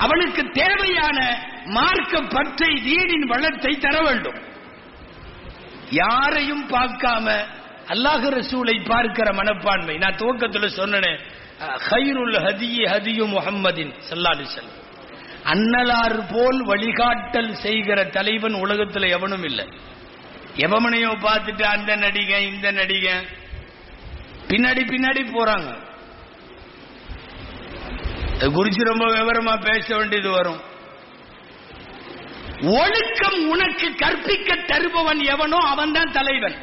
அவனுக்கு தேவையான மார்க்க பற்றை, தீனின் வளத்தை தர வேண்டும். யாரையும் பார்க்காம அல்லாஹ் ரசூலை பார்க்கிற மனப்பான்மை. நான் துவக்கத்தில் சொன்னேன், கைருல் ஹதியி ஹதியு முஹம்மதின் ஸல்லல்லாஹு அலைஹி வஸல்லம். அன்னலார் போல் வழிகாட்டல் செய்கிற தலைவன் உலகத்தில் எவனும் இல்லை. எவமனையோ பார்த்துட்டு அந்த நடிகை இந்த நடிகை பின்னாடி பின்னாடி போறாங்க. குறிச்சு ரொம்ப விவரமா பேச வேண்டியது வரும். ஒழுக்கம் உனக்கு கற்பிக்க தருபவன் எவனோ அவன் தான் தலைவன்.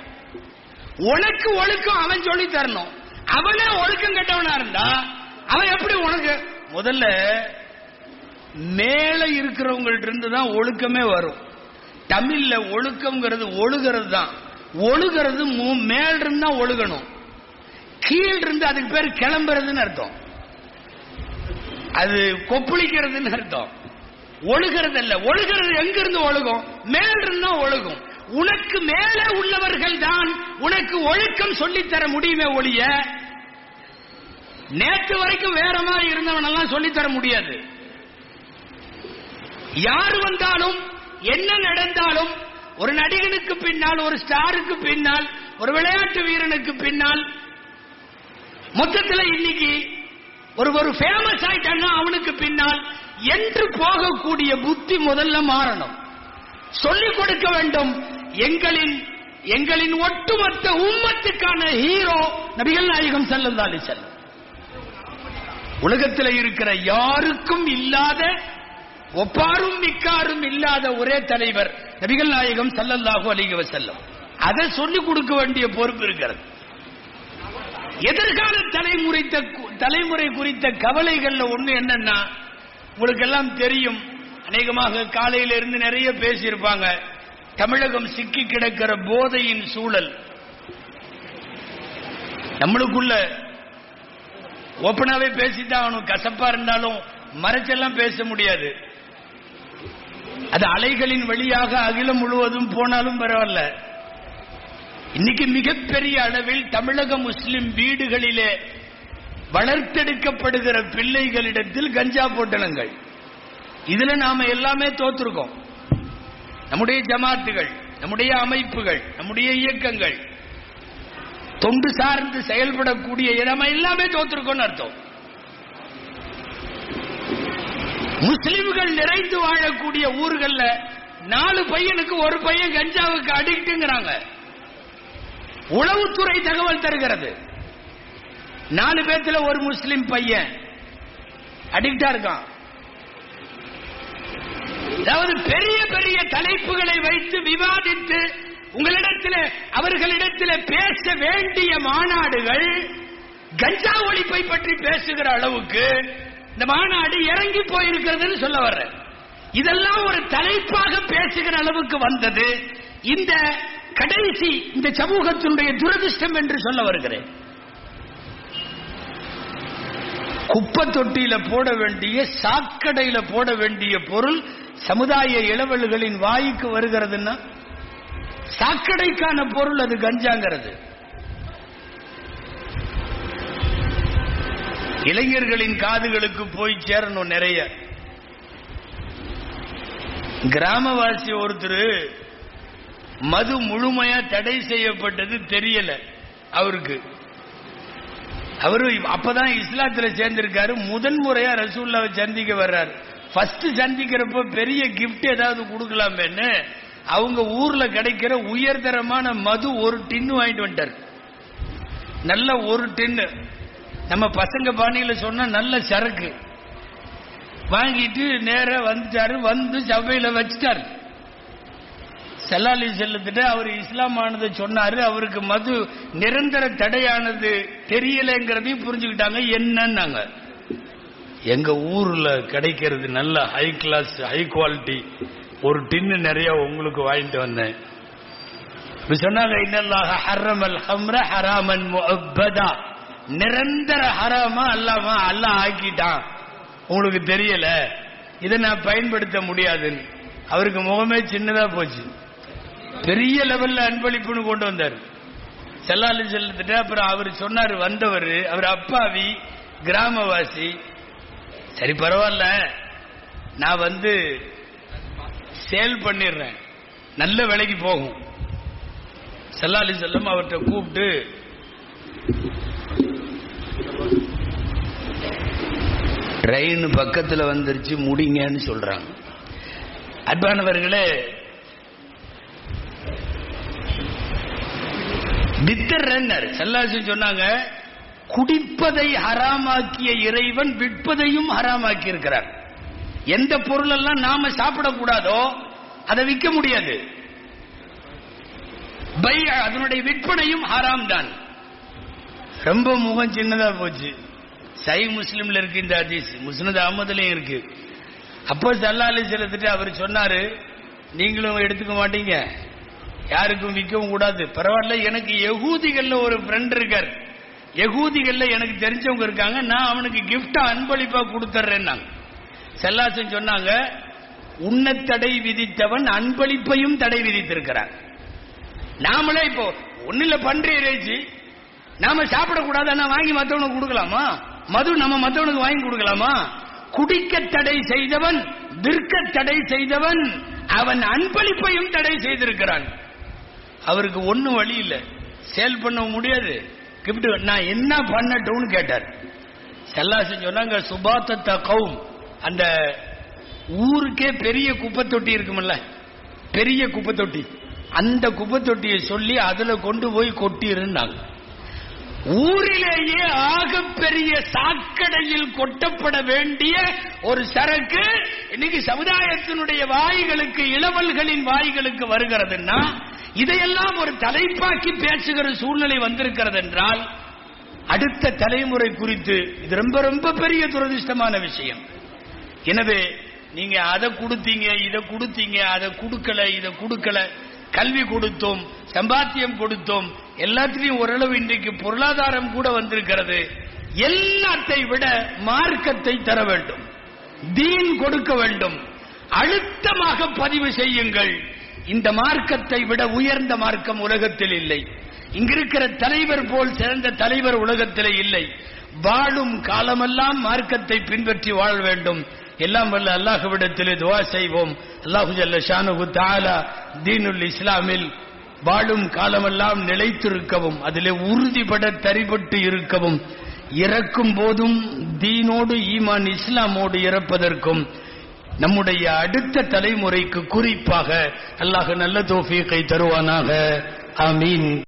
உனக்கு ஒழுக்கம் அவன் சொல்லி தரணும். அவனே ஒழுக்கம் கெட்டவனா இருந்தா அவன் எப்படி உனக்கு? முதல்ல மேல இருக்கிறவங்கள்ட்ட இருந்து தான் ஒழுக்கமே வரும். தமிழ்ல ஒழுக்கம்ங்கிறது ஒழுகிறது தான். ஒழுகிறது மேல இருந்து தான் ஒழுகணும். கீழ் இருந்து அதுக்கு பேர் கிளம்புறதுன்னு அர்த்தம். அது கொப்பளிக்கிறதுன்னு அர்த்தம். ஒழுகிறது அல்ல. ஒழுகிறது எங்க இருந்து ஒழுகும்? மேல இருந்து தான் ஒழுகும். உனக்கு மேலே உள்ளவர்கள் தான் உனக்கு ஒழுக்கம் சொல்லித்தர முடியுமே ஒழிய நேற்று வரைக்கும் வேற மாதிரி இருந்தவனெல்லாம் சொல்லித்தர முடியாது. யார் வந்தாலும் என்ன நடந்தாலும் ஒரு நடிகனுக்கு பின்னால், ஒரு ஸ்டாருக்கு பின்னால், ஒரு விளையாட்டு வீரனுக்கு பின்னால், மொத்தத்தில் இன்னைக்கு ஒரு ஃபேமஸ் ஆயிட்டான்னா அவனுக்கு பின்னால் என்று போகக்கூடிய புத்தி முதல்ல மாறணும். சொல்லிக் கொடுக்க வேண்டும். எங்களின் ஒட்டுமொத்த உம்மத்துக்கான ஹீரோ நபிகள் நாயகம் ஸல்லல்லாஹு அலைஹி வஸல்லம். உலகத்தில் இருக்கிற யாருக்கும் இல்லாத, ஒப்பாரும் மிக்காரும் இல்லாத ஒரே தலைவர் நபிகள் நாயகம் ஸல்லல்லாஹு அலைஹி வஸல்லம். அதை சொல்லிக் கொடுக்க வேண்டிய பொறுப்பு இருக்கிறது. எதிர்கால தலைமுறை குறித்த கவலைகள்ல ஒண்ணு என்னன்னா, உங்களுக்கு எல்லாம் தெரியும், அநேகமாக காலையில இருந்து நிறைய பேசியிருப்பாங்க. தமிழகம் சிக்கி கிடக்கிற போதையின் சூழல். நம்மளுக்குள்ள ஓப்பனாவே பேசித்தான் அவனும் கசப்பா இருந்தாலும் மறைச்செல்லாம் பேச முடியாது. அது அலைகளின் வழியாக அகிலம் முழுவதும் போனாலும் பரவாயில்ல. இன்னைக்கு மிகப்பெரிய அளவில் தமிழக முஸ்லிம் வீடுகளிலே வளர்த்தெடுக்கப்படுகிற பிள்ளைகளிடத்தில் கஞ்சா பொட்டலங்கள். இதுல நாம எல்லாமே தோற்றுருக்கோம். நம்முடைய ஜமாத்துகள், நம்முடைய அமைப்புகள், நம்முடைய இயக்கங்கள், தொண்டு சார்ந்து செயல்படக்கூடிய நம்ம எல்லாமே தோற்றுருக்கோம் அர்த்தம். முஸ்லிம்கள் நிறைந்து வாழக்கூடிய ஊர்கள்ல 4 பையனுக்கு ஒரு பையன் கஞ்சாவுக்கு அடிக்ட்ங்கிறாங்க. உளவுத்துறை தகவல் தருகிறது. 4 பேத்துல ஒரு முஸ்லிம் பையன் அடிக்டா இருக்கான். அதாவது பெரிய பெரிய தலைப்புகளை வைத்து விவாதித்து உங்களிடத்தில் அவர்களிடத்தில் பேச வேண்டிய மாநாடுகள் கஞ்சா ஒழிப்பை பற்றி பேசுகிற அளவுக்கு இந்த மாநாடு இறங்கி போயிருக்கிறதுன்னு சொல்ல வர்ற. இதெல்லாம் ஒரு தலைப்பாக பேசுகிற அளவுக்கு வந்தது இந்த கடைசி இந்த சமூகத்தினுடைய துரதிர்ஷ்டம் என்று சொல்ல வருகிறேன். குப்பை தொட்டியில போட வேண்டிய, சாக்கடையில போட வேண்டிய பொருள் சமுதாய இளவல்களின் வாய்க்கு வருகிறதுன்னா சாக்கடைக்கான பொருள் அது கஞ்சாங்கிறது. இளைஞர்களின் காதுகளுக்கு போய் சேரணும் நிறைய. கிராமவாசி ஒருத்தர் மது முழுமையா தடை செய்யப்பட்டது தெரியல அவருக்கு. அவரு அப்பதான் இஸ்லாத்துல சேர்ந்திருக்காரு. முதன்முறையா ரசூலுல்லாஹ்வை சந்திக்க வர்றாரு. ஃபர்ஸ்ட் சந்திக்கிறப்ப பெரிய கிஃப்ட் ஏதாவது கொடுக்கலாமேன்னு அவங்க ஊர்ல கிடைக்கிற உயர்தரமான மது ஒரு டின்னு வாங்கிட்டு வந்துட்டார். நல்ல ஒரு டின்னு, நம்ம பசங்க பாணியில சொன்னா நல்ல சரக்கு வாங்கிட்டு நேர வந்துட்டாரு. வந்து சபையில வச்சுட்டாரு. ஸல்லல்லாஹு செல்லத்திட்ட அவர் இஸ்லாம் ஆனதை சொன்னாரு. அவருக்கு மது நிரந்தர தடையானது தெரியலங்கிறதையும் புரிஞ்சுக்கிட்டாங்க. என்னன்னாங்க, எங்க ஊர்ல கிடைக்கிறது நல்ல ஹை கிளாஸ் ஹை குவாலிட்டி ஒரு டின்னு நிறைய உங்களுக்கு வாங்கிட்டு வந்தேன் சொன்னாங்க. இன்னல்லாஹ ஹர்ரமல் ஹம்ர ஹராமன் முஅப்பதா, நிரந்தர ஹராமா அல்லாமா அல்லாஹ் ஆக்கிட்டான், உங்களுக்கு தெரியல, இதை நான் பயன்படுத்த முடியாதுன்னு. அவருக்கு முகமே சின்னதா போச்சு. பெரிய லெவல்ல அன்பளிப்புன்னு கொண்டு வந்தார் ஸல்லல்லாஹு செல்லத்திட்ட. அப்புறம் அவர் சொன்னார், வந்தவர் அவர் அப்பாவி கிராமவாசி, சரி பரவாயில்ல நான் வந்து சேல் பண்ணிடுறேன், நல்ல விலைக்கு போகும். ஸல்லல்லாஹு அலைஹி வஸல்லம் அவர்கிட்ட கூப்பிட்டு ட்ரெயின் பக்கத்துல வந்துருச்சு முடிங்கன்னு சொல்றாங்க. அன்பானவர்களே, வித்தர்னர் சல்லாசி சொன்னாங்க, குடிப்பதை ஹராமாக்கிய இறைவன் விற்பதையும் ஹராமாக்கி இருக்கிறார். எந்த பொருள் எல்லாம் நாம சாப்பிடக்கூடாதோ அதை விற்க முடியாது. அதனுடைய விற்பனையும் ஹராம் தான். ரொம்ப முகம் சின்னதா போச்சு. சை முஸ்லிம்ல இருக்கு இந்த ஹதீஸ், முஸ்னத் அஹ்மதுலயும் இருக்கு. அப்போ ஸல்லல்லாஹு அலைஹி வஸல்லம் அவர் சொன்னாரு, நீங்களும் எடுத்துக்க மாட்டீங்க, யாருக்கும் விற்கவும் கூடாது. பரவாயில்ல, எனக்கு யகூதிகள்ல ஒரு ஃப்ரெண்ட் இருக்கார், யகூதிகள்ல எனக்கு தெரிஞ்சவங்க இருக்காங்க, நான் அவனுக்கு கிஃப்டா அன்பளிப்பா கொடுத்துறேன். ஸல்லல்லாஹு சொன்னாங்க, உன்ன தடை விதித்தவன் அன்பளிப்பையும் தடை விதித்திருக்கிறார். நாமளே இப்போ ஒன்னில பன்றி இறைச்சி நாம சாப்பிடக்கூடாது, நான் வாங்கி மற்றவனுக்கு கொடுக்கலாமா? மது நம்ம மற்றவனுக்கு வாங்கி கொடுக்கலாமா? குடிக்க தடை செய்தவன், விற்க தடை செய்தவன், அவன் அன்பளிப்பையும் தடை செய்திருக்கிறான். அவருக்கு ஒன்னும் வழி இல்லை, சேல் பண்ண முடியாது. கிஃப்ட் நான் என்ன பண்ணட்டும்னு கேட்டார். ஸல்லல்லாஹு சொன்னாங்க, சுபாத்தத்த கௌம், அந்த ஊருக்கே பெரிய குப்பை தொட்டி இருக்கும்ல, பெரிய குப்பை தொட்டி, அந்த குப்பை தொட்டியை சொல்லி அதுல கொண்டு போய் கொட்டிருந்தாங்க. ஊரிலேயே ஆகப்பெரிய சாக்கடையில் கொட்டப்பட வேண்டிய ஒரு சரக்கு இன்னைக்கு சமுதாயத்தினுடைய வாய்களுக்கு, இளவல்களின் வாய்களுக்கு வருகிறதுன்னா, இதையெல்லாம் ஒரு தலைப்பாக்கி பேசுகிற சூழ்நிலை வந்திருக்கிறது என்றால், அடுத்த தலைமுறை குறித்து இது ரொம்ப ரொம்ப பெரிய துரதிர்ஷ்டமான விஷயம். எனவே நீங்க அதை கொடுத்தீங்க, இதை கொடுத்தீங்க, அதை கொடுக்கல, இதை கொடுக்கல, கல்வி கொடுத்தோம், சம்பாத்தியம் கொடுத்தோம், எல்லாத்திலையும் ஓரளவு இன்றைக்கு பொருளாதாரம் கூட வந்திருக்கிறது. எல்லாத்தை விட மார்க்கத்தை தர வேண்டும், தீன் கொடுக்க வேண்டும். அழுத்தமாக பதிவு செய்யுங்கள், இந்த மார்க்கத்தை விட உயர்ந்த மார்க்கம் உலகத்தில் இல்லை. இங்கிருக்கிற தலைவர் போல் சிறந்த தலைவர் உலகத்திலே இல்லை. வாழும் காலமெல்லாம் மார்க்கத்தை பின்பற்றி வாழ வேண்டும். எல்லாம் வல்ல அல்லாஹ்விடத்திலே துஆ செய்வோம். அல்லாஹு ஜல்ல ஷானுஹு தஆலா தீனுல் இஸ்லாமில் வாழும் காலமெல்லாம் நிலைத்திருக்கவும், அதிலே உறுதிபட தரிபட்டு இருக்கவும், இறக்கும் போதும் தீனோடு ஈமான் இஸ்லாமோடு இறப்பதற்கும் நம்முடைய அடுத்த தலைமுறைக்கு குறிப்பாக அல்லாஹ் நல்ல தௌஃபீகை தருவானாக. ஆமீன்.